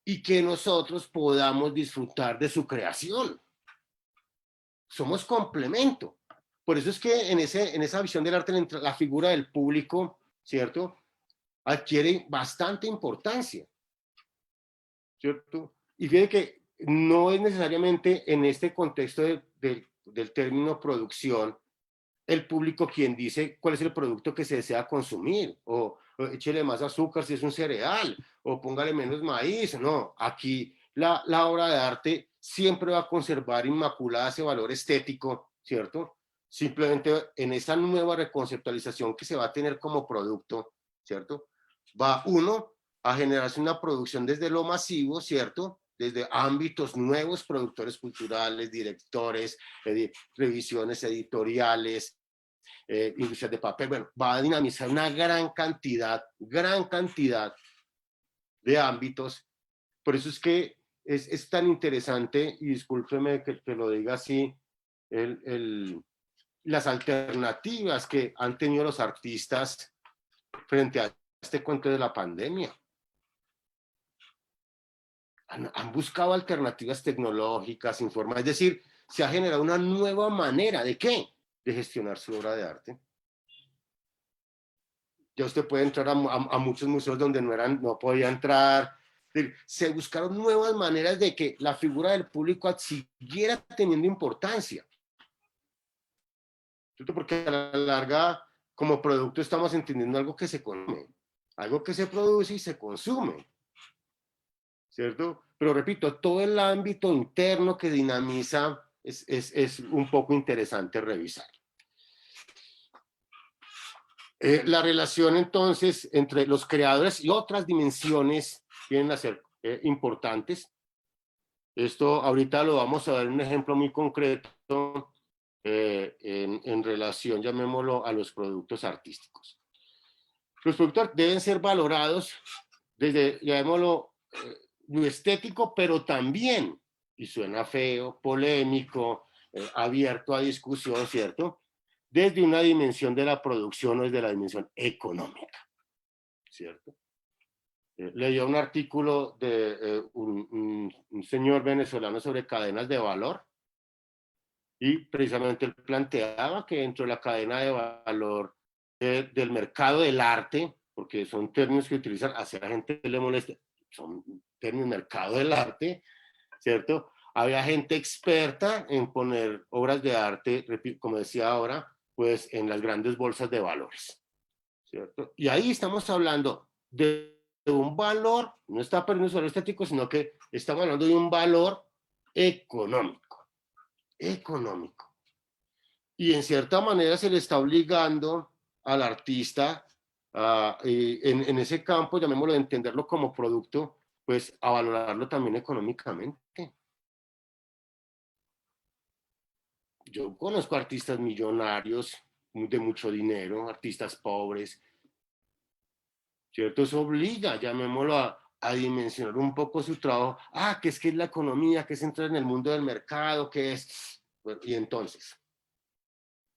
Y que nosotros podamos disfrutar de su creación. Somos complemento. Por eso es que en esa visión del arte, la figura del público, ¿cierto?, adquiere bastante importancia, ¿cierto? Y fíjense que no es necesariamente en este contexto del término producción el público quien dice cuál es el producto que se desea consumir, o échele más azúcar si es un cereal, o póngale menos maíz. No, aquí la obra de arte siempre va a conservar inmaculada ese valor estético, ¿cierto? Simplemente en esa nueva reconceptualización que se va a tener como producto, ¿cierto? Va uno a generarse una producción desde lo masivo, ¿cierto?, desde ámbitos nuevos, productores culturales, directores, revisiones editoriales, industrias de papel. Bueno, va a dinamizar una gran cantidad de ámbitos. Por eso es que es tan interesante, y discúlpeme que lo diga así, las alternativas que han tenido los artistas frente a este cuento de la pandemia. Han buscado alternativas tecnológicas, es decir, se ha generado una nueva manera ¿de qué? De gestionar su obra de arte. Ya usted puede entrar a muchos museos donde no podía entrar. Se buscaron nuevas maneras de que la figura del público siguiera teniendo importancia. Porque a la larga, como producto, estamos entendiendo algo que se come, algo que se produce y se consume, ¿cierto? Pero repito, todo el ámbito interno que dinamiza es un poco interesante revisar. La relación entonces entre los creadores y otras dimensiones vienen a ser importantes. Esto ahorita lo vamos a ver en un ejemplo muy concreto en relación, llamémoslo, a los productos artísticos. Los productos deben ser valorados desde, llamémoslo, lo estético, pero también, y suena feo, polémico, abierto a discusión, ¿cierto?, desde una dimensión de la producción o desde la dimensión económica, ¿cierto? Leí un artículo de un señor venezolano sobre cadenas de valor y precisamente él planteaba que dentro de la cadena de valor del mercado del arte, porque son términos que utilizan, hacia la gente le molesta, son términos mercado del arte, ¿cierto? Había gente experta en poner obras de arte, como decía ahora, pues en las grandes bolsas de valores, ¿cierto? Y ahí estamos hablando de un valor, no está perdiendo su valor estético, sino que estamos hablando de un valor económico, económico. Y en cierta manera se le está obligando al artista en ese campo, llamémoslo de entenderlo como producto, pues a valorarlo también económicamente. Yo conozco artistas millonarios de mucho dinero, artistas pobres, ¿cierto? Eso obliga, llamémoslo, a dimensionar un poco su trabajo. Que es la economía, que es entrar en el mundo del mercado, que es... Bueno, y entonces,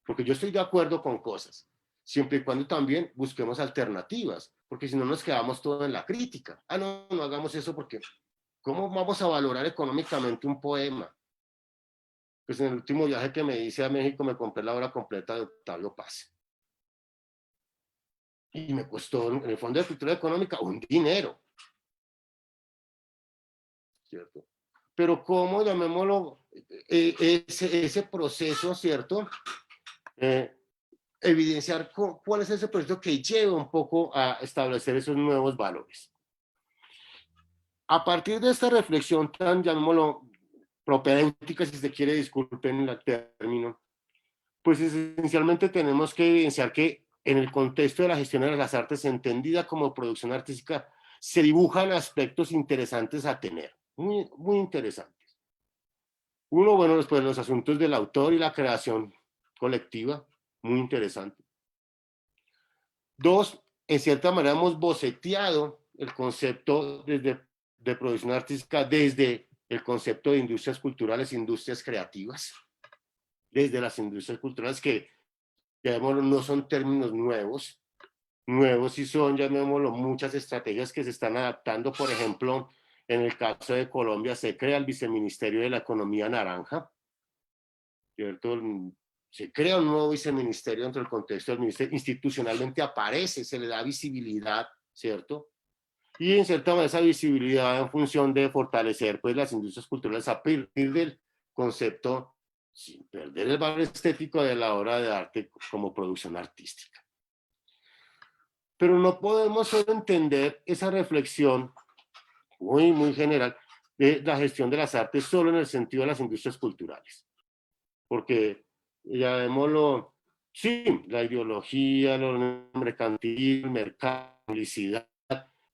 porque yo estoy de acuerdo con cosas, siempre y cuando también busquemos alternativas, porque si no nos quedamos todo en la crítica. No, no hagamos eso porque ¿cómo vamos a valorar económicamente un poema? Pues en el último viaje que me hice a México me compré la obra completa de Octavio Paz. Y me costó, en el Fondo de Cultura Económica, un dinero. ¿Cierto? Pero ¿cómo, llamémoslo, ese proceso, ¿cierto? Evidenciar cuál es ese proceso que lleva un poco a establecer esos nuevos valores. A partir de esta reflexión tan, llamémoslo, propedéutica, si se quiere, disculpen el término, pues esencialmente tenemos que evidenciar que en el contexto de la gestión de las artes, entendida como producción artística, se dibujan aspectos interesantes a tener, muy, muy interesantes. Uno, bueno, después los asuntos del autor y la creación colectiva, muy interesante. Dos, en cierta manera hemos boceteado el concepto de producción artística desde el concepto de industrias culturales, industrias creativas, desde las industrias culturales que, llamémoslo, no son términos nuevos sí son, llamémoslo, muchas estrategias que se están adaptando. Por ejemplo, en el caso de Colombia se crea el Viceministerio de la Economía Naranja, ¿cierto? Se crea un nuevo viceministerio dentro del contexto del ministerio, institucionalmente aparece, se le da visibilidad, ¿cierto? Y en cierta manera esa visibilidad en función de fortalecer pues las industrias culturales a partir del concepto, sin perder el valor estético de la obra de arte como producción artística. Pero no podemos solo entender esa reflexión muy, muy general de la gestión de las artes solo en el sentido de las industrias culturales. Porque, llamémoslo, sí, la ideología, lo mercantil, el mercado, la publicidad,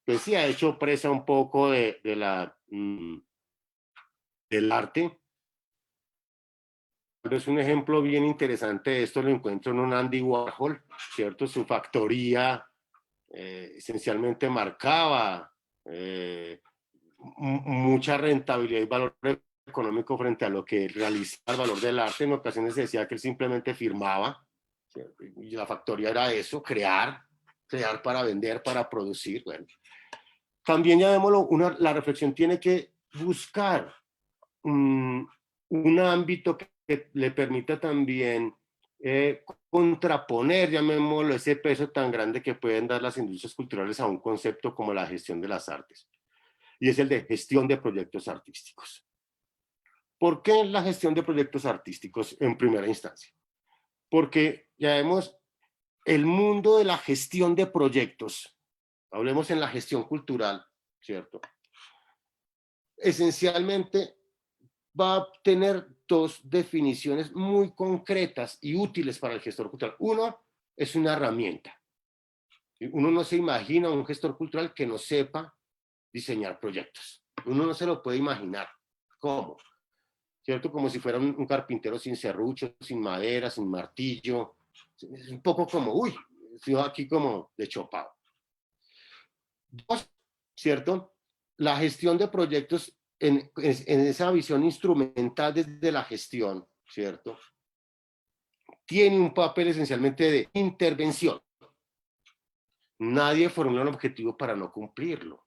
pues sí ha hecho presa un poco del arte. Es un ejemplo bien interesante de esto, lo encuentro en un Andy Warhol, ¿cierto? Su factoría esencialmente marcaba mucha rentabilidad y valor económico frente a lo que realizaba el valor del arte. En ocasiones se decía que él simplemente firmaba, ¿cierto? Y la factoría era eso, crear, crear para vender, para producir. Bueno, también llamémoslo, la reflexión tiene que buscar un ámbito que le permita también contraponer, llamémoslo, ese peso tan grande que pueden dar las industrias culturales a un concepto como la gestión de las artes. Y es el de gestión de proyectos artísticos. ¿Por qué la gestión de proyectos artísticos en primera instancia? Porque ya vemos el mundo de la gestión de proyectos, hablemos en la gestión cultural, ¿cierto? Esencialmente va a tener dos definiciones muy concretas y útiles para el gestor cultural. Uno es una herramienta. Uno no se imagina un gestor cultural que no sepa diseñar proyectos. Uno no se lo puede imaginar. ¿Cómo? ¿Cierto? Como si fuera un carpintero sin serrucho, sin madera, sin martillo. Es un poco como, uy, estoy aquí como de chopado. Dos, ¿cierto? La gestión de proyectos en esa visión instrumental desde la gestión, ¿cierto? Tiene un papel esencialmente de intervención. Nadie formula un objetivo para no cumplirlo.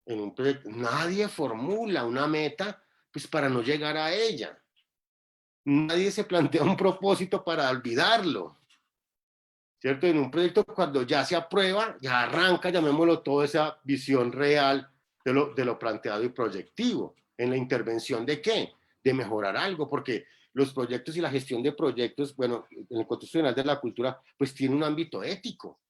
En un proyecto, nadie formula una meta pues, para no llegar a ella. Nadie se plantea un propósito para olvidarlo. ¿Cierto? En un proyecto cuando ya se aprueba, ya arranca, llamémoslo, toda esa visión real de lo planteado y proyectivo. ¿En la intervención de qué? De mejorar algo, porque los proyectos y la gestión de proyectos, bueno, en el contexto general de la cultura, pues tiene un ámbito ético.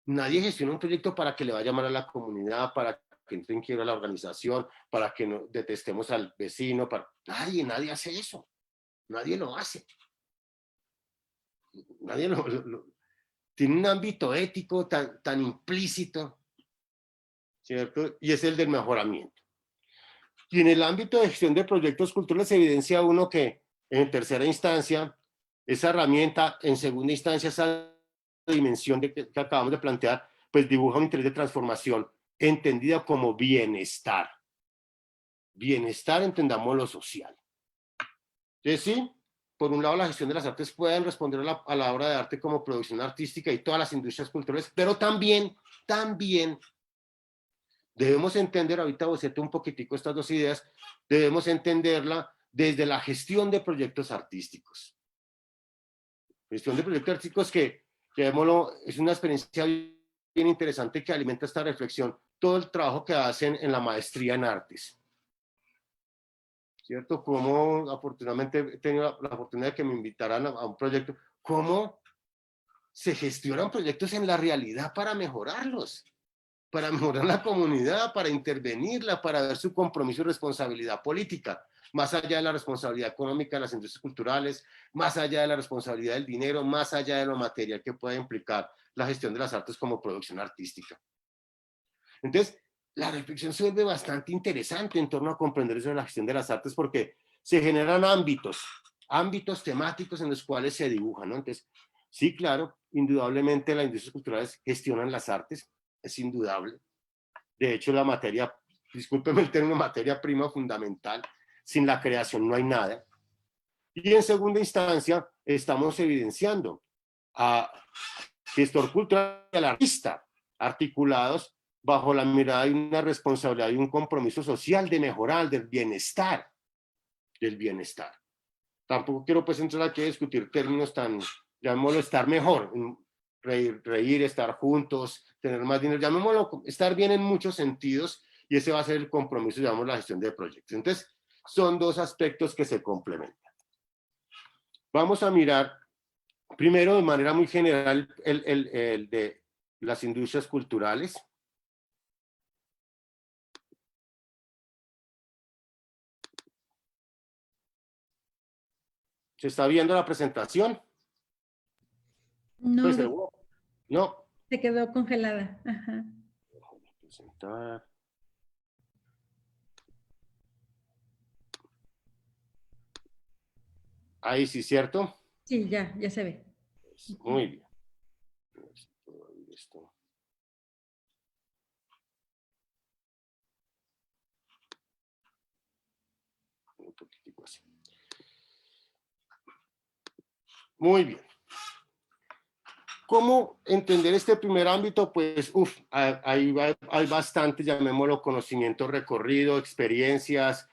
Nadie gestiona un proyecto para que le vaya mal a la comunidad, para que entre en quiebra la organización, para que no detestemos al vecino, nadie hace eso. Nadie lo hace. Nadie tiene un ámbito ético tan implícito, ¿cierto? Y es el del mejoramiento. Y en el ámbito de gestión de proyectos culturales se evidencia uno que en tercera instancia, esa herramienta, en segunda instancia, esa dimensión que acabamos de plantear, pues dibuja un interés de transformación entendida como bienestar. Bienestar, entendamos lo social. Entonces, sí, por un lado la gestión de las artes pueden responder a la obra de arte como producción artística y todas las industrias culturales, pero también debemos entender, ahorita boceto un poquitico estas dos ideas, debemos entenderla desde la gestión de proyectos artísticos. Gestión de proyectos artísticos que, llamémoslo, es una experiencia bien interesante que alimenta esta reflexión, todo el trabajo que hacen en la maestría en artes. ¿Cierto? Como afortunadamente he tenido la oportunidad de que me invitaran a un proyecto, cómo se gestionan proyectos en la realidad para mejorarlos, para mejorar la comunidad, para intervenirla, para ver su compromiso y responsabilidad política, más allá de la responsabilidad económica de las industrias culturales, más allá de la responsabilidad del dinero, más allá de lo material que pueda implicar la gestión de las artes como producción artística. Entonces, la reflexión se vuelve bastante interesante en torno a comprender eso de la gestión de las artes porque se generan ámbitos temáticos en los cuales se dibujan, ¿no? Entonces, sí, claro, indudablemente las industrias culturales gestionan las artes, es indudable. De hecho, la materia, discúlpeme el término, materia prima fundamental, sin la creación no hay nada. Y en segunda instancia, estamos evidenciando a gestor cultural y al artista articulados bajo la mirada de una responsabilidad y un compromiso social de mejorar, del bienestar. Tampoco quiero pues entrar aquí a discutir términos tan, llamémoslo, estar mejor, reír, estar juntos, tener más dinero, llamémoslo, estar bien en muchos sentidos, y ese va a ser el compromiso, llamamos la gestión de proyectos. Entonces, son dos aspectos que se complementan. Vamos a mirar primero de manera muy general el de las industrias culturales. ¿Se está viendo la presentación? No, Pues, no. se quedó congelada. Ajá. Presentar. Ahí sí, ¿cierto? Sí, ya se ve. Muy bien. Esto. Un poquitico así. Muy bien. ¿Cómo entender este primer ámbito? Pues, hay bastante, llamémoslo, conocimiento recorrido, experiencias,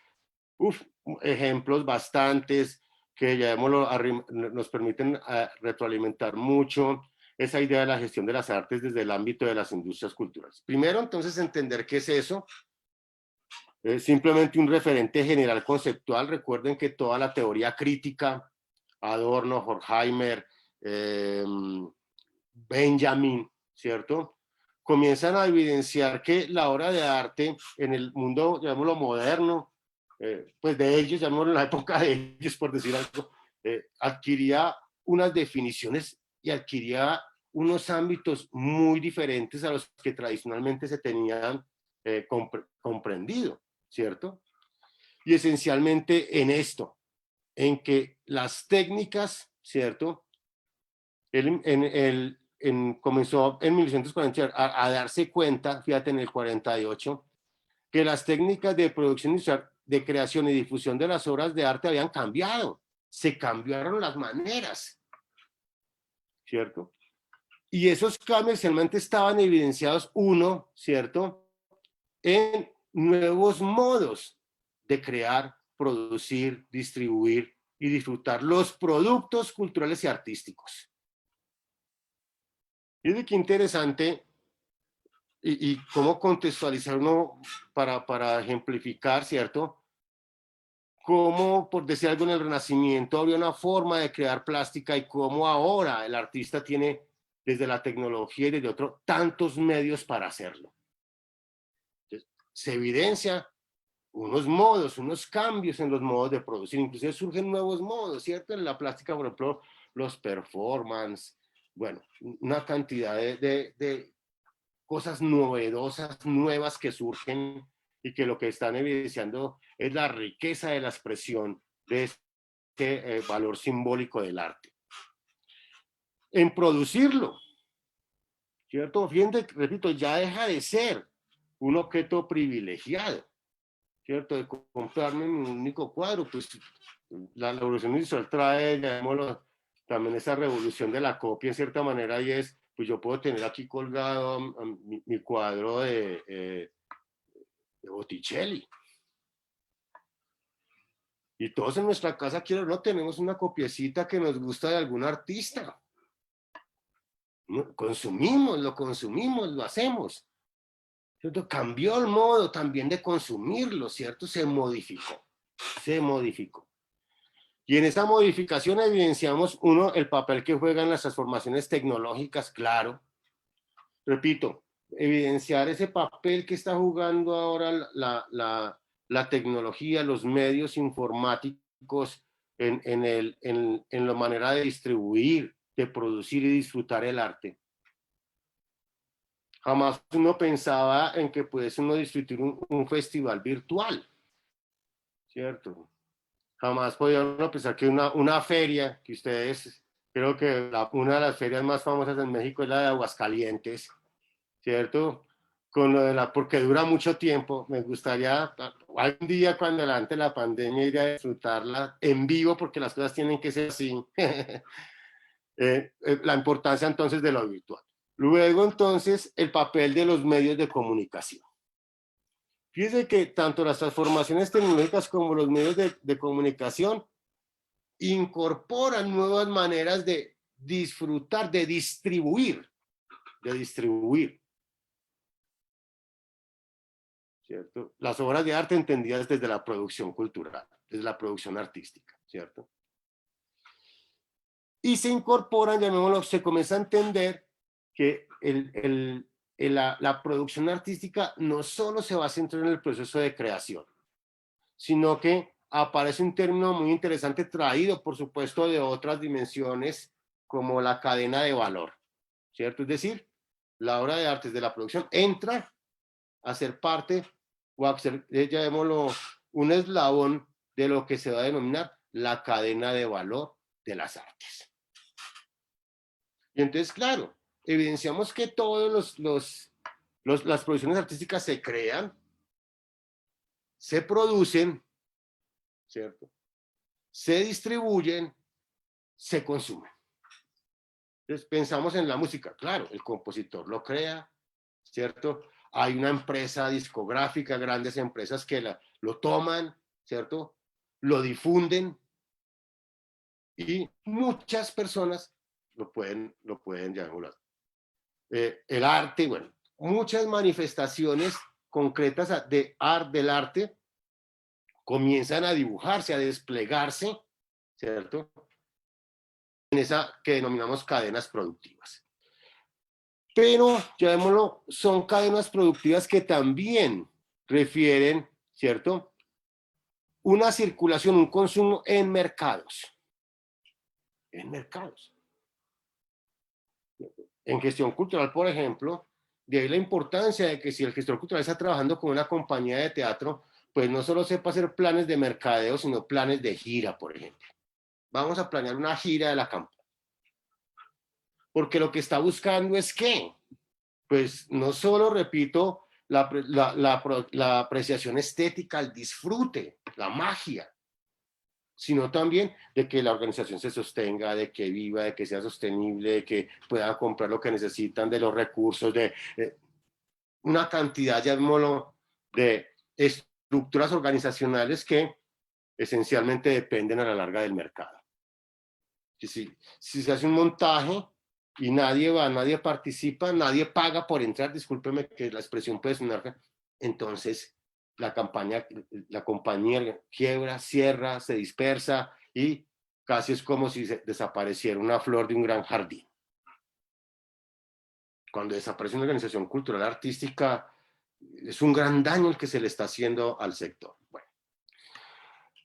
ejemplos bastantes que, llamémoslo, nos permiten retroalimentar mucho esa idea de la gestión de las artes desde el ámbito de las industrias culturales. Primero, entonces, entender qué es eso. Es simplemente un referente general conceptual. Recuerden que toda la teoría crítica, Adorno, Horkheimer, Benjamin, ¿cierto? Comienzan a evidenciar que la obra de arte en el mundo, llamémoslo moderno, pues de ellos, llamémoslo en la época de ellos, por decir algo, adquiría unas definiciones y adquiría unos ámbitos muy diferentes a los que tradicionalmente se tenían comprendido, ¿cierto? Y esencialmente en esto, en que las técnicas, ¿cierto? Comenzó en 1940 a darse cuenta, fíjate, en el 48, que las técnicas de producción industrial, de creación y difusión de las obras de arte habían cambiado. Se cambiaron las maneras, ¿cierto? Y esos cambios realmente estaban evidenciados, uno, ¿cierto?, en nuevos modos de crear, producir, distribuir y disfrutar los productos culturales y artísticos. Fíjate qué interesante y cómo contextualizar uno para ejemplificar, ¿cierto? Cómo, por decir algo, en el Renacimiento había una forma de crear plástica y cómo ahora el artista tiene, desde la tecnología y desde otro, tantos medios para hacerlo. Entonces, se evidencia unos modos, unos cambios en los modos de producir, inclusive surgen nuevos modos, ¿cierto? En la plástica, por ejemplo, los performance, bueno, una cantidad de cosas novedosas, nuevas que surgen y que lo que están evidenciando es la riqueza de la expresión de este valor simbólico del arte. En producirlo, ¿cierto? Fíjense, repito, ya deja de ser un objeto privilegiado, ¿cierto? De comprarme un único cuadro, pues la revolución industrial trae, llamémoslo, también esa revolución de la copia en cierta manera, y es, pues yo puedo tener aquí colgado mi cuadro de Botticelli. Y todos en nuestra casa, quiero no, tenemos una copiecita que nos gusta de algún artista. Consumimos, lo hacemos. ¿Cierto? Cambió el modo también de consumirlo, ¿cierto? Se modificó. Y en esta modificación evidenciamos, uno, el papel que juegan las transformaciones tecnológicas, claro. Repito, evidenciar ese papel que está jugando ahora la tecnología, los medios informáticos en la manera de distribuir, de producir y disfrutar el arte. Jamás uno pensaba en que pudiese uno disfrutar un festival virtual, ¿cierto? Jamás podía uno pensar que una feria, que ustedes, creo que una de las ferias más famosas en México es la de Aguascalientes, ¿cierto? Con lo de porque dura mucho tiempo, me gustaría algún día cuando adelante la pandemia ir a disfrutarla en vivo, porque las cosas tienen que ser así. La importancia entonces de lo virtual. Luego entonces el papel de los medios de comunicación. Fíjense que tanto las transformaciones tecnológicas como los medios de comunicación incorporan nuevas maneras de disfrutar, de distribuir. ¿Cierto? Las obras de arte entendidas desde la producción cultural, desde la producción artística, ¿cierto? Y se incorporan, llamémoslo, se comienza a entender que la producción artística no solo se va a centrar en el proceso de creación, sino que aparece un término muy interesante traído, por supuesto, de otras dimensiones, como la cadena de valor, ¿cierto? Es decir, la obra de arte de la producción entra a ser parte o a ser, llamémoslo, un eslabón de lo que se va a denominar la cadena de valor de las artes. Y entonces, claro, evidenciamos que todas las producciones artísticas se crean, se producen, ¿cierto? Se distribuyen, se consumen. Entonces pensamos en la música, claro, el compositor lo crea, ¿cierto? Hay una empresa discográfica, grandes empresas que lo toman, ¿cierto? Lo difunden y muchas personas lo pueden llamarlo. El arte, bueno, muchas manifestaciones concretas del arte comienzan a dibujarse, a desplegarse, ¿cierto? En esa que denominamos cadenas productivas. Pero, llamémoslo, son cadenas productivas que también refieren, ¿cierto? Una circulación, un consumo en mercados. En mercados. En gestión cultural, por ejemplo, de ahí la importancia de que si el gestor cultural está trabajando con una compañía de teatro, pues no solo sepa hacer planes de mercadeo, sino planes de gira, por ejemplo. Vamos a planear una gira de la campaña. Porque lo que está buscando es que, pues no solo, repito, la apreciación estética, el disfrute, la magia, sino también de que la organización se sostenga, de que viva, de que sea sostenible, de que puedan comprar lo que necesitan, de los recursos, de una cantidad, llamémoslo, de estructuras organizacionales que esencialmente dependen a la larga del mercado. Si se hace un montaje y nadie va, nadie participa, nadie paga por entrar, discúlpeme que la expresión puede sonar, entonces la compañía quiebra, cierra, se dispersa y casi es como si desapareciera una flor de un gran jardín. Cuando desaparece una organización cultural artística, es un gran daño el que se le está haciendo al sector. Bueno,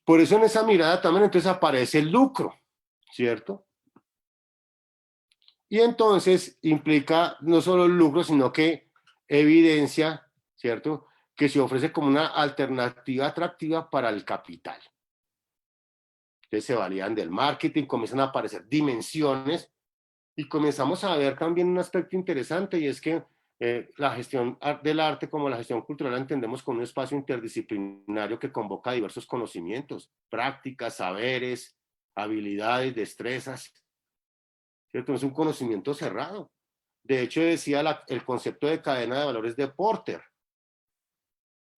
por eso en esa mirada también entonces aparece el lucro, ¿cierto? Y entonces implica no solo el lucro, sino que evidencia, ¿cierto?, que se ofrece como una alternativa atractiva para el capital. Entonces se validan del marketing, comienzan a aparecer dimensiones y comenzamos a ver también un aspecto interesante y es que la gestión del arte como la gestión cultural la entendemos como un espacio interdisciplinario que convoca diversos conocimientos, prácticas, saberes, habilidades, destrezas, ¿cierto? Es un conocimiento cerrado. De hecho, decía el concepto de cadena de valores de Porter,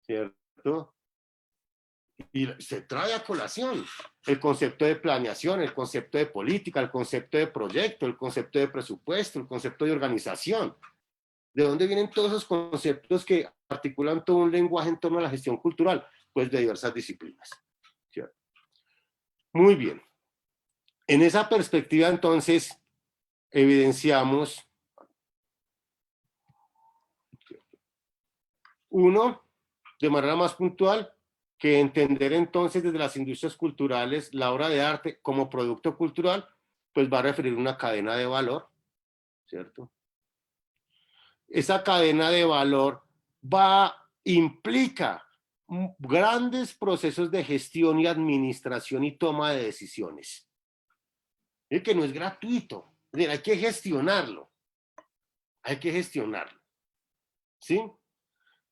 ¿cierto? Y se trae a colación el concepto de planeación, el concepto de política, el concepto de proyecto, el concepto de presupuesto, el concepto de organización. ¿De dónde vienen todos esos conceptos que articulan todo un lenguaje en torno a la gestión cultural? Pues de diversas disciplinas, ¿cierto? Muy bien. En esa perspectiva, entonces, evidenciamos uno, de manera más puntual, que entender entonces desde las industrias culturales la obra de arte como producto cultural, pues va a referir una cadena de valor, ¿cierto? Esa cadena de valor implica grandes procesos de gestión y administración y toma de decisiones. Y que no es gratuito, es decir, hay que gestionarlo, ¿sí?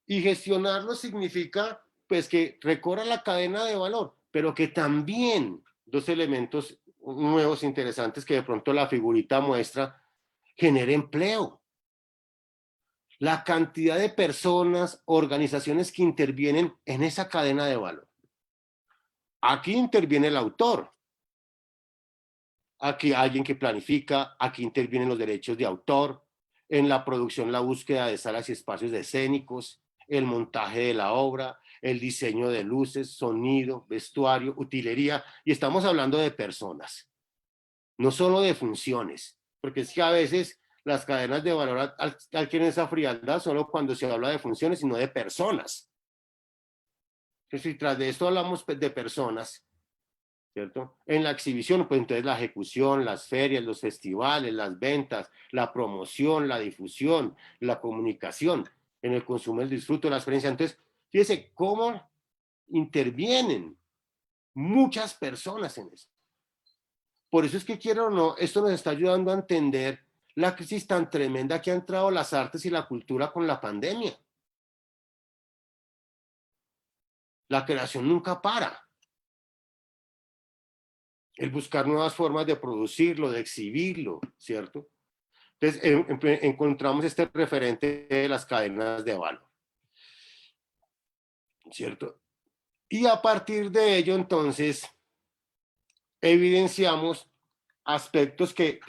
Y gestionarlo significa pues que recorra la cadena de valor, pero que también dos elementos nuevos interesantes que de pronto la figurita muestra, genera empleo. La cantidad de personas, organizaciones que intervienen en esa cadena de valor. Aquí interviene el autor. Aquí hay alguien que planifica, aquí intervienen los derechos de autor, en la producción, la búsqueda de salas y espacios escénicos, el montaje de la obra, el diseño de luces, sonido, vestuario, utilería, y estamos hablando de personas, no solo de funciones, porque es que a veces las cadenas de valor adquieren esa frialdad solo cuando se habla de funciones, sino de personas. Entonces, si tras de esto hablamos de personas, ¿cierto? En la exhibición, pues entonces la ejecución, las ferias, los festivales, las ventas, la promoción, la difusión, la comunicación, en el consumo, el disfrute, la experiencia. Entonces, fíjese cómo intervienen muchas personas en eso. Por eso es que quiero o no, esto nos está ayudando a entender la crisis tan tremenda que ha entrado las artes y la cultura con la pandemia. La creación nunca para. El buscar nuevas formas de producirlo, de exhibirlo, ¿cierto? Entonces, encontramos este referente de las cadenas de valor, ¿cierto? Y a partir de ello, entonces, evidenciamos aspectos que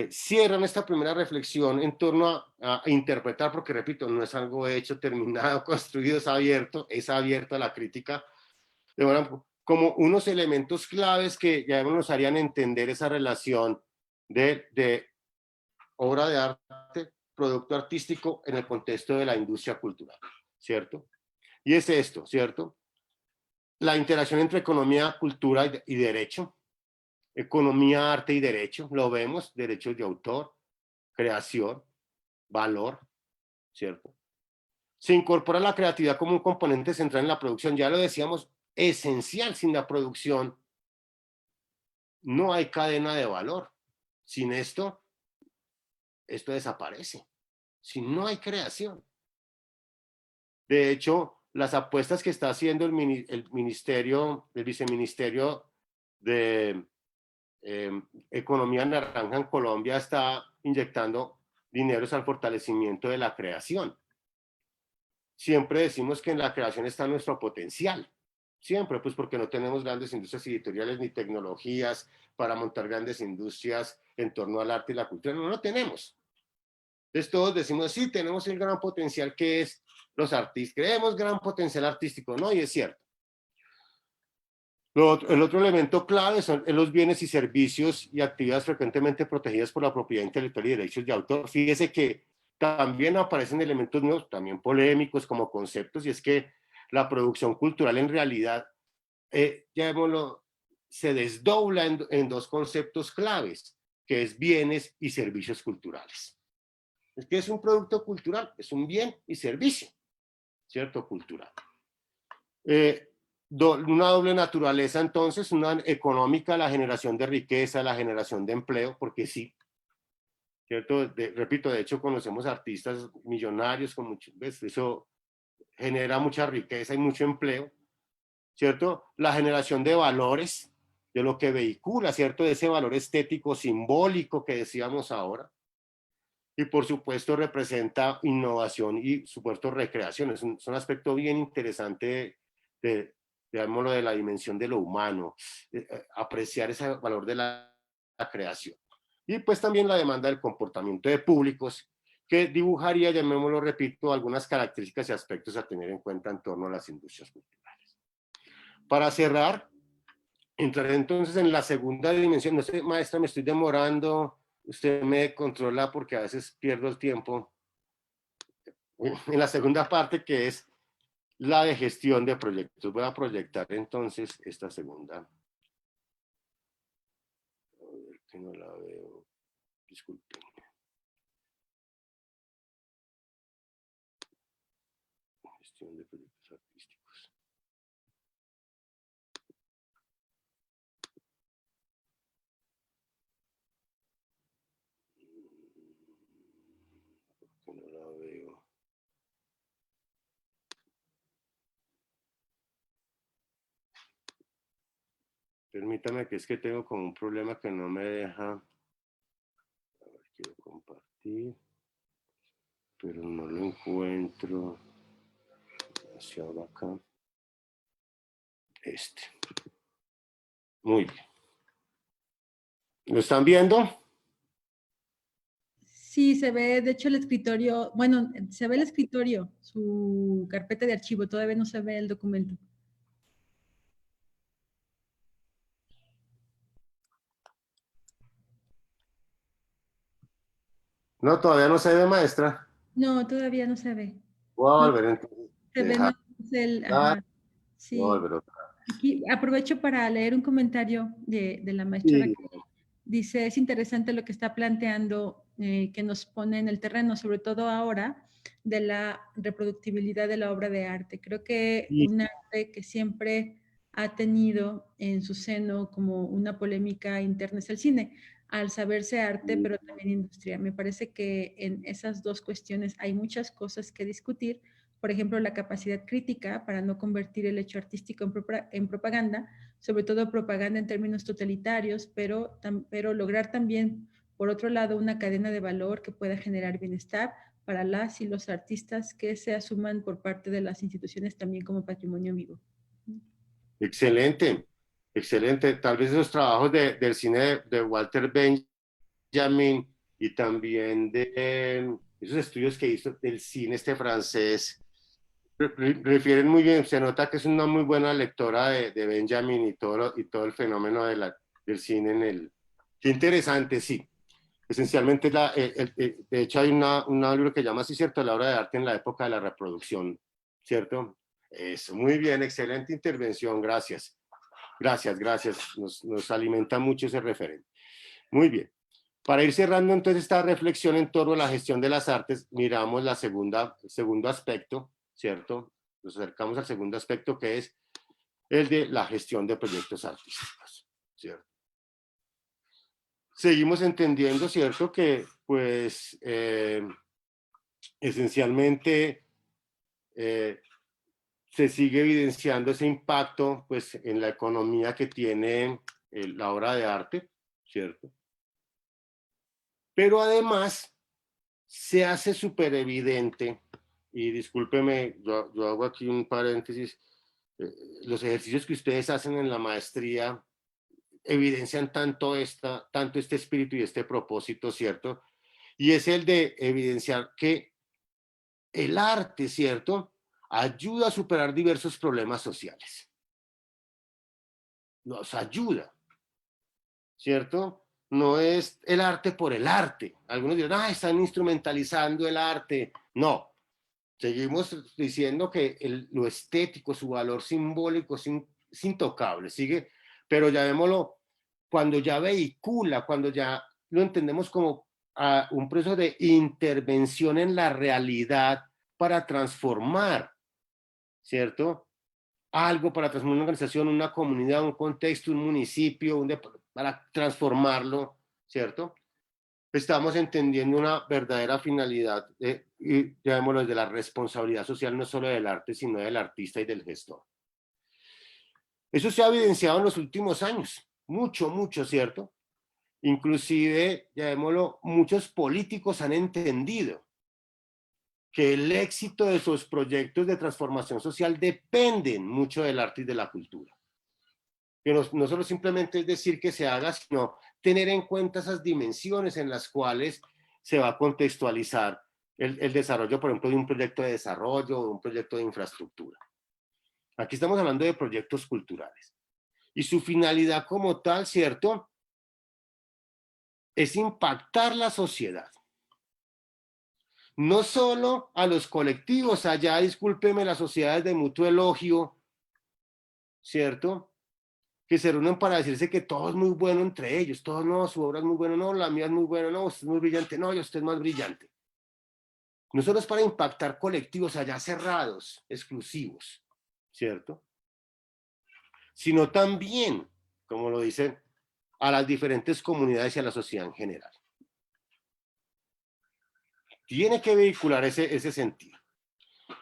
cierran esta primera reflexión en torno a interpretar, porque repito, no es algo hecho, terminado, construido, es abierto a la crítica, como unos elementos claves que ya nos harían entender esa relación de obra de arte, producto artístico en el contexto de la industria cultural, ¿cierto? Y es esto, ¿cierto? La interacción entre economía, cultura y derecho, economía, arte y derecho, lo vemos, derechos de autor, creación, valor, ¿cierto? Se incorpora la creatividad como un componente central en la producción, ya lo decíamos, esencial. Sin la producción no hay cadena de valor. Sin esto desaparece. Si no hay creación. De hecho, las apuestas que está haciendo el ministerio, el viceministerio de Economía Naranja en Colombia está inyectando dineros al fortalecimiento de la creación. Siempre decimos que en la creación está nuestro potencial. Siempre, pues porque no tenemos grandes industrias editoriales ni tecnologías para montar grandes industrias en torno al arte y la cultura. No lo tenemos. Entonces todos decimos, sí, tenemos el gran potencial que es los artistas. Creemos gran potencial artístico, ¿no? Y es cierto. El otro elemento clave son los bienes y servicios y actividades frecuentemente protegidas por la propiedad intelectual y derechos de autor. Fíjese que también aparecen elementos nuevos, también polémicos como conceptos, y es que la producción cultural en realidad, llamémoslo, se desdobla en dos conceptos claves, que es bienes y servicios culturales. Es que es un producto cultural, es un bien y servicio, ¿cierto? Cultural. Una doble naturaleza, entonces, una económica, la generación de riqueza, la generación de empleo, porque sí, ¿cierto? Repito, de hecho, conocemos artistas millonarios, con mucho, ¿ves? Eso genera mucha riqueza y mucho empleo, ¿cierto? La generación de valores, de lo que vehicula, ¿cierto? De ese valor estético, simbólico que decíamos ahora. Y por supuesto representa innovación y supuesto recreación. Es un aspecto bien interesante digámoslo, de la dimensión de lo humano, apreciar ese valor de la creación. Y pues también la demanda del comportamiento de públicos, que dibujaría, llamémoslo, repito, algunas características y aspectos a tener en cuenta en torno a las industrias culturales. Para cerrar, entraré entonces en la segunda dimensión. No sé, maestra, me estoy demorando, usted me controla porque a veces pierdo el tiempo. En la segunda parte, que es la de gestión de proyectos. Voy a proyectar entonces esta segunda. A ver, que no la veo. Disculpen. Gestión de proyectos artísticos. Que no la veo. Permítame, que es que tengo como un problema que no me deja. A ver, quiero compartir, pero no lo encuentro. Hacia acá. Muy bien. ¿Lo están viendo? Sí, se ve, de hecho, el escritorio, bueno, se ve el escritorio, su carpeta de archivo, todavía no se ve el documento. No, todavía no se ve, maestra. No, todavía no se ve. Voy a No, volver entonces. se ve Dejar. no es el, Voy a ajá, sí. volver otra. Aquí aprovecho para leer un comentario de la maestra Sí. Raquel. Dice, es interesante lo que está planteando, que nos pone en el terreno, sobre todo ahora, de la reproductibilidad de la obra de arte. Creo que Sí. un arte que siempre ha tenido en su seno como una polémica interna es el cine, al saberse arte, pero también industria. Me parece que en esas dos cuestiones hay muchas cosas que discutir. Por ejemplo, la capacidad crítica para no convertir el hecho artístico en propaganda, sobre todo propaganda en términos totalitarios, pero lograr también por otro lado, una cadena de valor que pueda generar bienestar para las y los artistas que se asuman por parte de las instituciones también como patrimonio vivo. Excelente, excelente. Tal vez esos trabajos del cine de Walter Benjamin y también de esos estudios que hizo del cine este francés, refieren muy bien, se nota que es una muy buena lectora de Benjamin y todo el fenómeno del cine en el... Qué interesante, sí. Esencialmente, de hecho hay un libro que llama así, ¿cierto? La obra de arte en la época de la reproducción, ¿cierto? Eso, muy bien, excelente intervención, gracias. Gracias, gracias. Nos alimenta mucho ese referente. Muy bien. Para ir cerrando entonces esta reflexión en torno a la gestión de las artes, miramos el segundo aspecto, ¿cierto? Nos acercamos al segundo aspecto que es el de la gestión de proyectos artísticos, ¿cierto? Seguimos entendiendo, ¿cierto? Que pues esencialmente se sigue evidenciando ese impacto pues en la economía que tiene la obra de arte, ¿cierto? Pero además se hace súper evidente, y discúlpeme, yo hago aquí un paréntesis, los ejercicios que ustedes hacen en la maestría evidencian tanto este espíritu y este propósito, ¿cierto? Y es el de evidenciar que el arte, ¿cierto?, ayuda a superar diversos problemas sociales. Nos ayuda, ¿cierto? No es el arte por el arte. Algunos dirán, están instrumentalizando el arte. No, seguimos diciendo que lo estético, su valor simbólico es intocable, sigue, pero llamémoslo, cuando ya vehicula, cuando ya lo entendemos como un proceso de intervención en la realidad para transformar, ¿cierto? Algo para transformar una organización, una comunidad, un contexto, un municipio, para transformarlo, ¿cierto? Estamos entendiendo una verdadera finalidad, y llamémoslo desde la responsabilidad social, no solo del arte, sino del artista y del gestor. Eso se ha evidenciado en los últimos años, mucho, mucho, ¿cierto? Inclusive, llamémoslo, muchos políticos han entendido que el éxito de sus proyectos de transformación social dependen mucho del arte y de la cultura. Que no solo simplemente es decir que se haga, sino tener en cuenta esas dimensiones en las cuales se va a contextualizar el desarrollo, por ejemplo, de un proyecto de desarrollo o un proyecto de infraestructura. Aquí estamos hablando de proyectos culturales. Y su finalidad como tal, ¿cierto?, es impactar la sociedad. No solo a los colectivos, allá, discúlpeme, las sociedades de mutuo elogio, ¿cierto?, que se reúnen para decirse que todo es muy bueno entre ellos, todo no, su obra es muy buena, no, la mía es muy buena, no, usted es muy brillante, no, usted es más brillante. No solo es para impactar colectivos allá cerrados, exclusivos, ¿cierto?, sino también, como lo dicen, a las diferentes comunidades y a la sociedad en general. Tiene que vehicular ese sentido.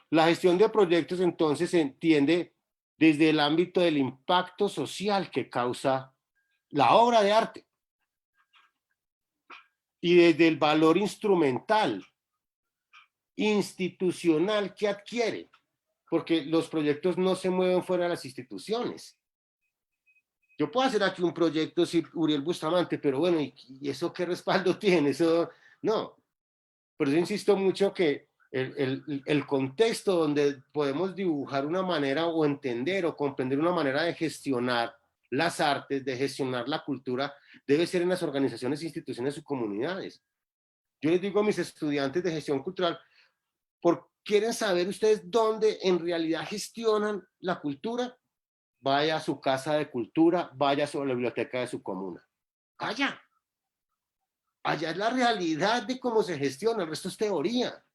La gestión de proyectos entonces se entiende desde el ámbito del impacto social que causa la obra de arte y desde el valor instrumental, institucional que adquiere, porque los proyectos no se mueven fuera de las instituciones. Yo puedo hacer aquí un proyecto, sí, Uriel Bustamante, pero bueno, ¿y eso qué respaldo tiene? Eso no. Por eso insisto mucho que el contexto donde podemos dibujar una manera o entender o comprender una manera de gestionar las artes, de gestionar la cultura, debe ser en las organizaciones, instituciones y comunidades. Yo les digo a mis estudiantes de gestión cultural, ¿quieren saber ustedes dónde en realidad gestionan la cultura? Vaya a su casa de cultura, vaya a la biblioteca de su comuna. Allá es la realidad de cómo se gestiona, el resto es teoría.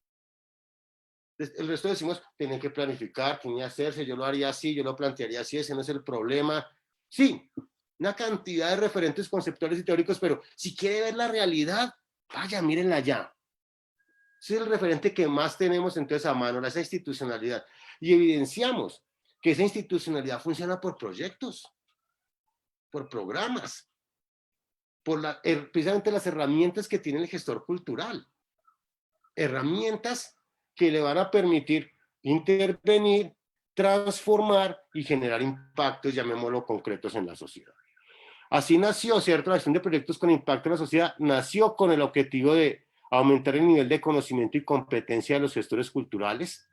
El resto decimos, tienen que planificar, tienen que hacerse, yo lo haría así, yo lo plantearía así, ese no es el problema. Sí, una cantidad de referentes conceptuales y teóricos, pero si quiere ver la realidad, vaya, mírenla allá. Ese es el referente que más tenemos entonces a mano, esa institucionalidad. Y evidenciamos que esa institucionalidad funciona por proyectos, por programas. precisamente las herramientas que tiene el gestor cultural. Herramientas que le van a permitir intervenir, transformar y generar impactos, llamémoslo, concretos en la sociedad. Así nació, ¿cierto? La gestión de proyectos con impacto en la sociedad nació con el objetivo de aumentar el nivel de conocimiento y competencia de los gestores culturales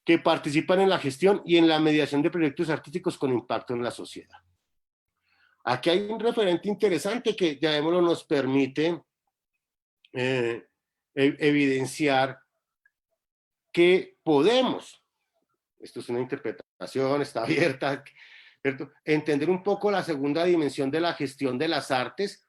que participan en la gestión y en la mediación de proyectos artísticos con impacto en la sociedad. Aquí hay un referente interesante que, llamémoslo, nos permite evidenciar que podemos, esto es una interpretación, está abierta, ¿cierto?, entender un poco la segunda dimensión de la gestión de las artes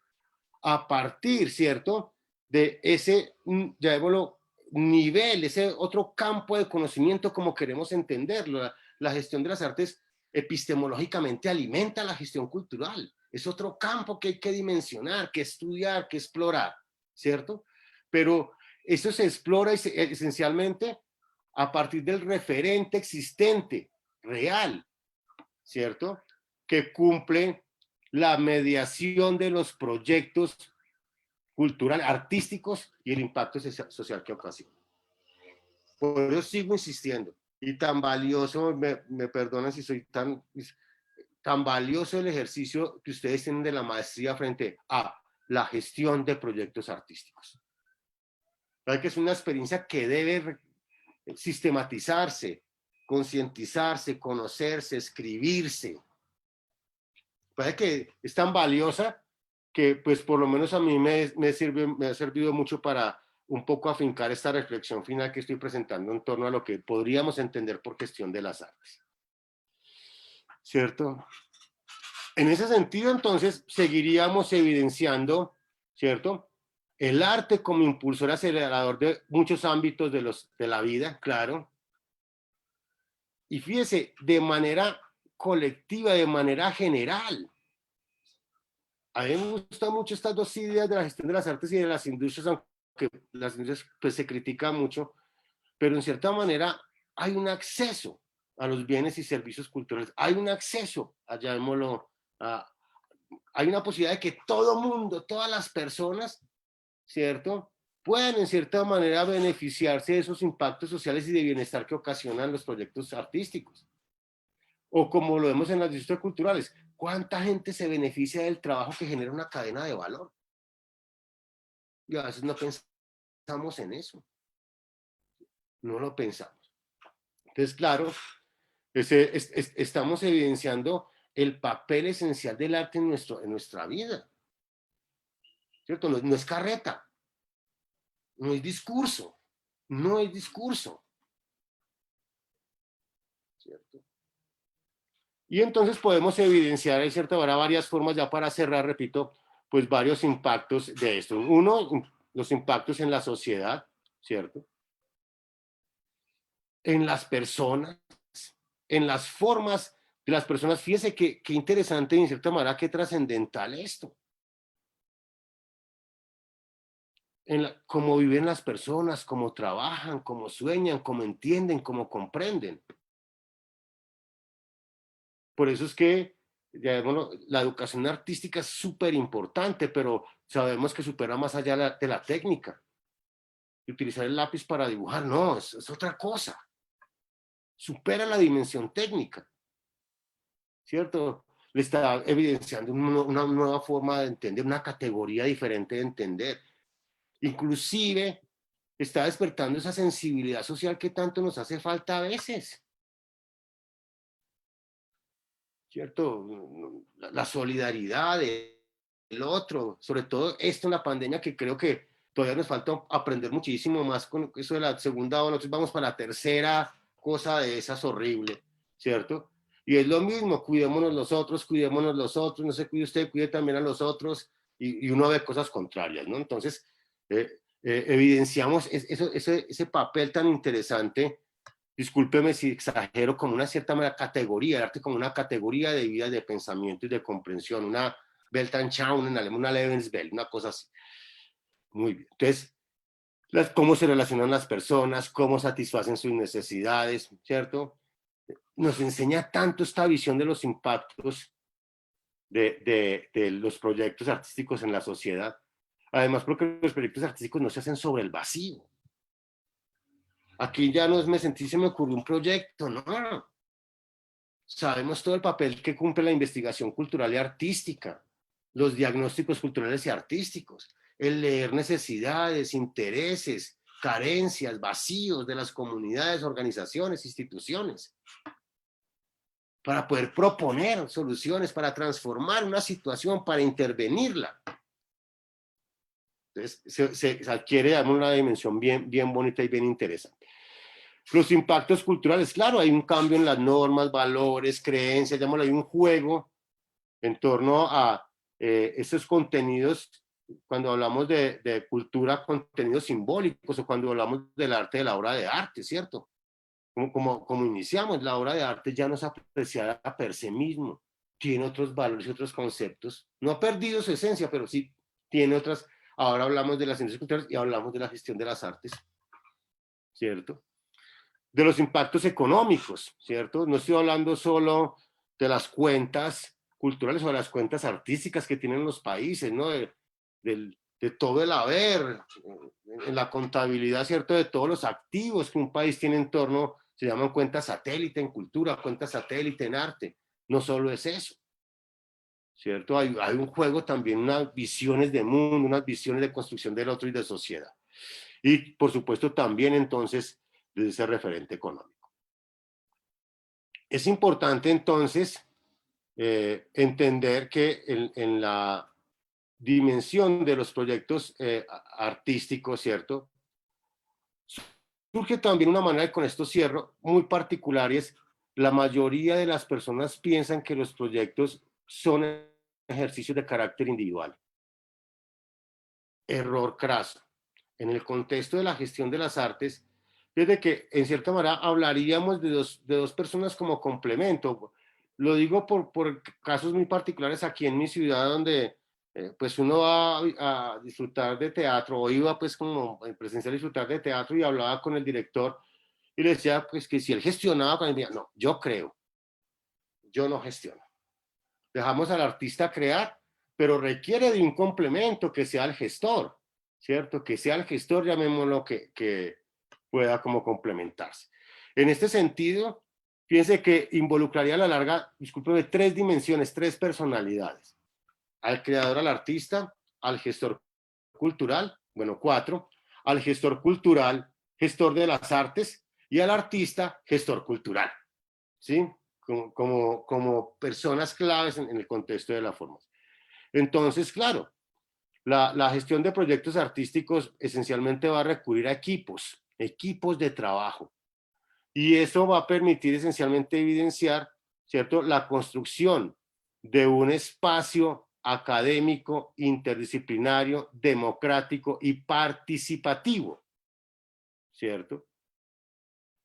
a partir, ¿cierto?, de ese, llamémoslo, nivel, ese otro campo de conocimiento como queremos entenderlo. La gestión de las artes epistemológicamente alimenta la gestión cultural. Es otro campo que hay que dimensionar, que estudiar, que explorar, ¿cierto? Pero eso se explora esencialmente a partir del referente existente, real, ¿cierto?, que cumple la mediación de los proyectos culturales, artísticos y el impacto social que ocasiona. Por eso sigo insistiendo. Y tan valioso, me perdonan si soy tan valioso el ejercicio que ustedes tienen de la maestría frente a la gestión de proyectos artísticos. ¿Verdad que es una experiencia que debe sistematizarse, concientizarse, conocerse, escribirse? Parece que es tan valiosa que, pues, por lo menos a mí me ha servido mucho para un poco afincar esta reflexión final que estoy presentando en torno a lo que podríamos entender por gestión de las artes, ¿cierto? En ese sentido, entonces, seguiríamos evidenciando, ¿cierto?, el arte como impulsor acelerador de muchos ámbitos de la vida, claro. Y fíjese, de manera colectiva, de manera general. A mí me gustan mucho estas dos ideas de la gestión de las artes y de las industrias, aunque las industrias pues se critican mucho, pero en cierta manera hay un acceso a los bienes y servicios culturales, hay un acceso, llamémoslo, hay una posibilidad de que todo mundo, todas las personas, ¿cierto?, puedan en cierta manera beneficiarse de esos impactos sociales y de bienestar que ocasionan los proyectos artísticos. O como lo vemos en las industrias culturales, ¿cuánta gente se beneficia del trabajo que genera una cadena de valor? Y a veces no pensamos en eso. No lo pensamos. Entonces, claro, estamos evidenciando el papel esencial del arte en nuestra vida. ¿Cierto? No es carreta. No es discurso. No es discurso. ¿Cierto? Y entonces podemos evidenciar, en cierta manera, varias formas, ya para cerrar, repito, pues varios impactos de esto. Uno, los impactos en la sociedad, ¿cierto?, en las personas, en las formas de las personas. Fíjese qué interesante y en cierta manera qué trascendental esto. Cómo viven las personas, cómo trabajan, cómo sueñan, cómo entienden, cómo comprenden. Por eso es que, ya, bueno, la educación artística es súper importante, pero sabemos que supera más allá de la técnica. Y utilizar el lápiz para dibujar, no, es otra cosa. Supera la dimensión técnica, ¿cierto? Le está evidenciando una nueva forma de entender, una categoría diferente de entender. Inclusive está despertando esa sensibilidad social que tanto nos hace falta a veces, ¿cierto? La solidaridad del otro, sobre todo esto en la pandemia, que creo que todavía nos falta aprender muchísimo más con eso de la segunda ola. Nosotros vamos para la tercera cosa de esas horrible, ¿cierto? Y es lo mismo, cuidémonos los otros, no se cuide usted, cuide también a los otros, y uno ve cosas contrarias, ¿no? Entonces, evidenciamos ese papel tan interesante. Discúlpeme si exagero, como una cierta categoría, el arte como una categoría de vida, de pensamiento y de comprensión, una Weltanschauung en alemán, una Lebenswelt, una cosa así. Muy bien. Entonces, cómo se relacionan las personas, cómo satisfacen sus necesidades, ¿cierto? Nos enseña tanto esta visión de los impactos de los proyectos artísticos en la sociedad. Además, porque los proyectos artísticos no se hacen sobre el vacío. Aquí ya no es me sentí, se me ocurrió un proyecto, no. Sabemos todo el papel que cumple la investigación cultural y artística, los diagnósticos culturales y artísticos, el leer necesidades, intereses, carencias, vacíos de las comunidades, organizaciones, instituciones, para poder proponer soluciones, para transformar una situación, para intervenirla. Entonces, se adquiere una dimensión bien bonita y bien interesante. Los impactos culturales, claro, hay un cambio en las normas, valores, creencias, llamémoslo, hay un juego en torno a esos contenidos, cuando hablamos de cultura, contenidos simbólicos, o cuando hablamos del arte, de la obra de arte, ¿cierto? Como iniciamos, la obra de arte ya no es apreciada per se mismo, tiene otros valores y otros conceptos, no ha perdido su esencia, pero sí tiene otras. Ahora hablamos de las ciencias culturales y hablamos de la gestión de las artes, ¿cierto? De los impactos económicos, ¿cierto? No estoy hablando solo de las cuentas culturales o de las cuentas artísticas que tienen los países, ¿no? De todo el haber, en la contabilidad, ¿cierto? De todos los activos que un país tiene en torno, se llaman cuentas satélite en cultura, cuentas satélite en arte. No solo es eso, ¿cierto? Hay un juego también, unas visiones de mundo, unas visiones de construcción del otro y de sociedad. Y, por supuesto, también, entonces, desde ese referente económico. Es importante, entonces, entender que en la dimensión de los proyectos artísticos, ¿cierto? Surge también una manera, con esto cierro, muy particular, y es la mayoría de las personas piensan que los proyectos son ejercicios de carácter individual. Error craso. En el contexto de la gestión de las artes, desde que en cierta manera hablaríamos de dos personas como complemento. Lo digo por casos muy particulares aquí en mi ciudad, donde pues uno va a disfrutar de teatro, o iba pues como en presencial a disfrutar de teatro, y hablaba con el director y le decía pues que si él gestionaba, con él, no, yo creo, yo no gestiono. Dejamos al artista crear, pero requiere de un complemento que sea el gestor, ¿cierto? Que sea el gestor, llamémoslo, que pueda como complementarse. En este sentido, fíjense que involucraría a la larga, discúlpeme, 3 dimensiones, 3 personalidades. Al creador, al artista, al gestor cultural, bueno, 4, al gestor cultural, gestor de las artes, y al artista, gestor cultural, ¿sí? Como personas claves en el contexto de la formación. Entonces, claro, la gestión de proyectos artísticos esencialmente va a recurrir a equipos de trabajo. Y eso va a permitir esencialmente evidenciar, ¿cierto?, la construcción de un espacio académico, interdisciplinario, democrático y participativo, ¿cierto?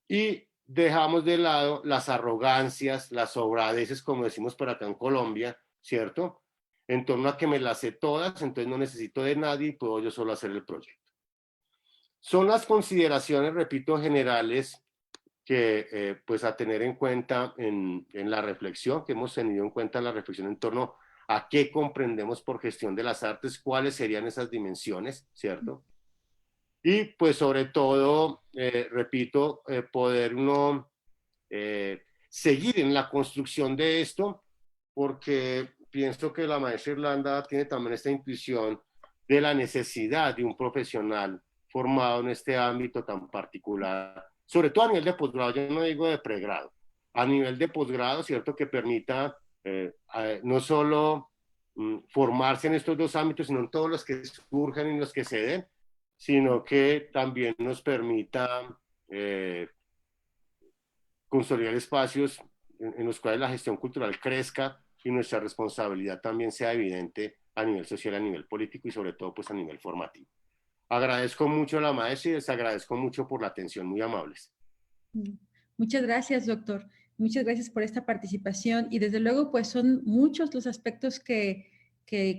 Y dejamos de lado las arrogancias, las sobradeces, como decimos por acá en Colombia, ¿cierto? En torno a que me las sé todas, entonces no necesito de nadie y puedo yo solo hacer el proyecto. Son las consideraciones, repito, generales que pues a tener en cuenta en la reflexión, que hemos tenido en cuenta en la reflexión en torno a qué comprendemos por gestión de las artes, cuáles serían esas dimensiones, ¿cierto? Y pues sobre todo, repito, poder uno seguir en la construcción de esto, porque pienso que la maestra Irlanda tiene también esta intuición de la necesidad de un profesional formado en este ámbito tan particular, sobre todo a nivel de posgrado, yo no digo de pregrado, a nivel de posgrado, ¿cierto? Que permita no solo formarse en estos 2 ámbitos, sino en todos los que surgen y los que se den, sino que también nos permita consolidar espacios en los cuales la gestión cultural crezca y nuestra responsabilidad también sea evidente a nivel social, a nivel político y sobre todo pues a nivel formativo. Agradezco mucho a la maestra y les agradezco mucho por la atención, muy amables. Muchas gracias, doctor. Muchas gracias por esta participación y desde luego pues son muchos los aspectos que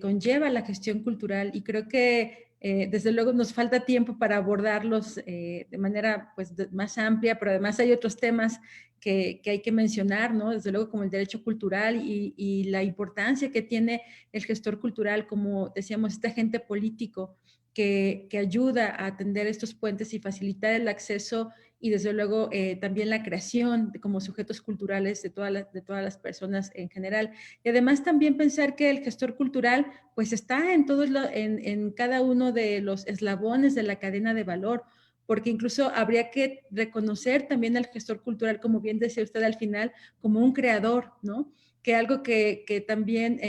conlleva la gestión cultural y creo que desde luego nos falta tiempo para abordarlos de manera pues más amplia, pero además hay otros temas que hay que mencionar, ¿no? Desde luego como el derecho cultural y la importancia que tiene el gestor cultural, como decíamos, este agente político que ayuda a atender estos puentes y facilitar el acceso y desde luego también la creación de, como sujetos culturales de todas las personas en general. Y además también pensar que el gestor cultural pues está en cada uno de los eslabones de la cadena de valor, porque incluso habría que reconocer también al gestor cultural, como bien decía usted al final, como un creador, ¿no? Que algo que también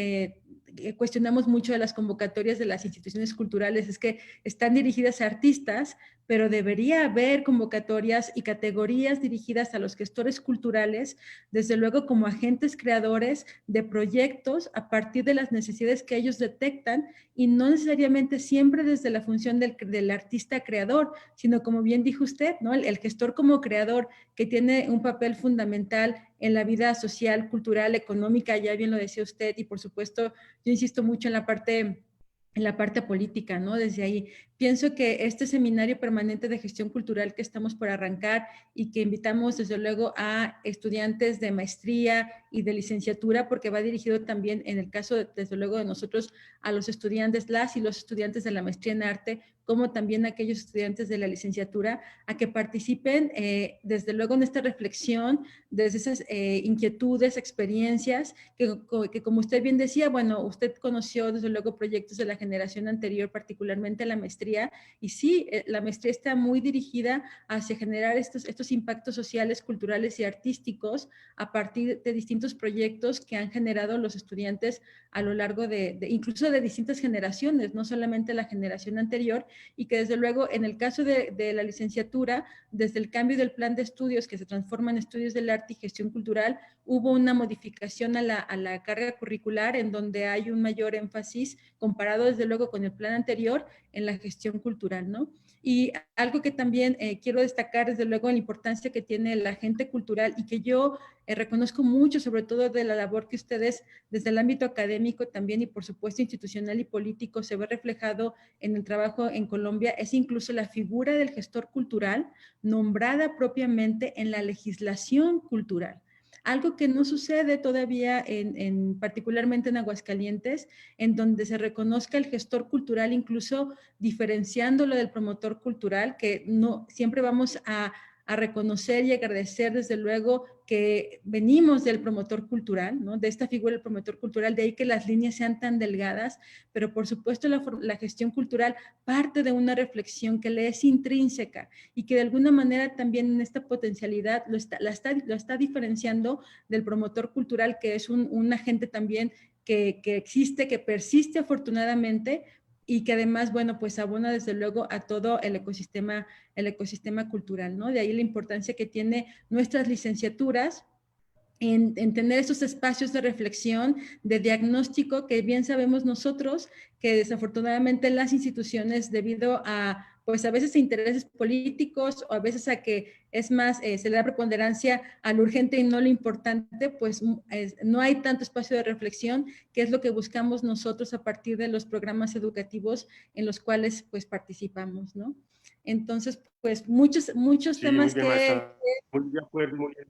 cuestionamos mucho de las convocatorias de las instituciones culturales es que están dirigidas a artistas, pero debería haber convocatorias y categorías dirigidas a los gestores culturales, desde luego como agentes creadores de proyectos a partir de las necesidades que ellos detectan y no necesariamente siempre desde la función del artista creador, sino como bien dijo usted, ¿no? El gestor como creador que tiene un papel fundamental en la vida social, cultural, económica, ya bien lo decía usted, y por supuesto yo insisto mucho en la parte política, ¿no? Desde ahí. Pienso que este seminario permanente de gestión cultural que estamos por arrancar y que invitamos desde luego a estudiantes de maestría y de licenciatura, porque va dirigido también, en el caso desde luego de nosotros, a los estudiantes, las y los estudiantes de la maestría en arte, como también a aquellos estudiantes de la licenciatura, a que participen desde luego en esta reflexión, desde esas inquietudes, experiencias, que como usted bien decía, bueno, usted conoció desde luego proyectos de la generación anterior, particularmente la maestría, y sí, la maestría está muy dirigida hacia generar estos impactos sociales, culturales y artísticos a partir de distintos proyectos que han generado los estudiantes a lo largo incluso de distintas generaciones, no solamente la generación anterior, y que desde luego en el caso de la licenciatura, desde el cambio del plan de estudios que se transforma en estudios del arte y gestión cultural, hubo una modificación a la carga curricular en donde hay un mayor énfasis comparado desde luego con el plan anterior en la gestión cultural, ¿no? Y algo que también quiero destacar desde luego en la importancia que tiene el agente cultural y que yo reconozco mucho, sobre todo de la labor que ustedes desde el ámbito académico también y por supuesto institucional y político se ve reflejado en el trabajo en Colombia, es incluso la figura del gestor cultural nombrada propiamente en la legislación cultural. Algo que no sucede todavía particularmente en Aguascalientes, en donde se reconozca el gestor cultural, incluso diferenciándolo del promotor cultural, que no siempre vamos a reconocer y agradecer desde luego que venimos del promotor cultural, ¿no? De esta figura del promotor cultural, de ahí que las líneas sean tan delgadas, pero por supuesto la gestión cultural parte de una reflexión que le es intrínseca y que de alguna manera también en esta potencialidad lo está diferenciando del promotor cultural, que es un agente también que existe, que persiste afortunadamente, y que además, bueno, pues abona desde luego a todo el ecosistema cultural, ¿no? De ahí la importancia que tiene nuestras licenciaturas en tener estos espacios de reflexión, de diagnóstico, que bien sabemos nosotros que desafortunadamente las instituciones, debido a, pues a veces a intereses políticos o a veces a que es más, se le da preponderancia a lo urgente y no lo importante, pues no hay tanto espacio de reflexión, que es lo que buscamos nosotros a partir de los programas educativos en los cuales pues participamos, ¿no? Entonces, pues muchos Sí, muy temas bien, maestra. Muy de acuerdo, muy bien.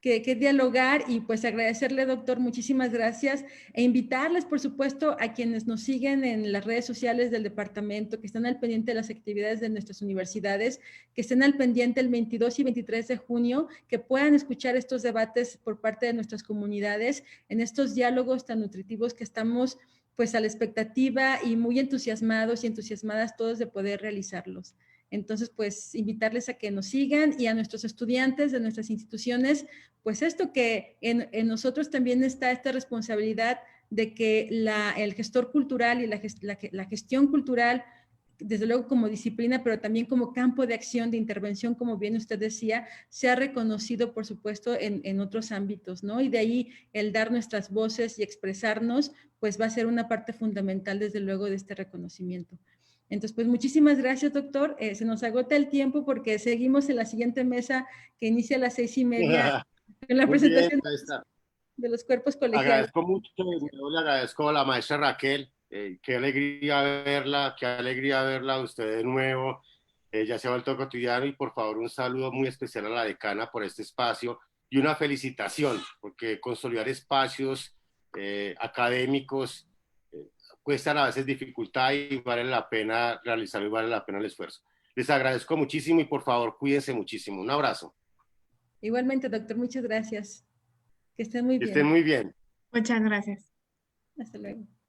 que dialogar y pues agradecerle, doctor, muchísimas gracias e invitarles, por supuesto, a quienes nos siguen en las redes sociales del departamento, que están al pendiente de las actividades de nuestras universidades, que estén al pendiente el 22 y 23 de junio, que puedan escuchar estos debates por parte de nuestras comunidades en estos diálogos tan nutritivos que estamos pues a la expectativa y muy entusiasmados y entusiasmadas todos de poder realizarlos. Entonces, pues invitarles a que nos sigan y a nuestros estudiantes de nuestras instituciones, pues esto que en nosotros también está esta responsabilidad de que el gestor cultural y la gestión cultural, desde luego como disciplina, pero también como campo de acción, de intervención, como bien usted decía, sea reconocido, por supuesto, en otros ámbitos, ¿no? Y de ahí el dar nuestras voces y expresarnos, pues va a ser una parte fundamental, desde luego, de este reconocimiento. Entonces, pues muchísimas gracias, doctor. Se nos agota el tiempo porque seguimos en la siguiente mesa que inicia a las 6:30 en la Muy bien, presentación maestra. de los cuerpos colegiados. Agradezco mucho, le agradezco a la maestra Raquel. Qué alegría verla a usted de nuevo. ya se ha vuelto cotidiano y por favor un saludo muy especial a la decana por este espacio y una felicitación, porque consolidar espacios académicos cuestan a veces dificultad y vale la pena realizarlo y vale la pena el esfuerzo. Les agradezco muchísimo y por favor cuídense muchísimo. Un abrazo. Igualmente, doctor, muchas gracias. Que estén muy Que estén bien. muy bien. Muchas gracias. Hasta luego.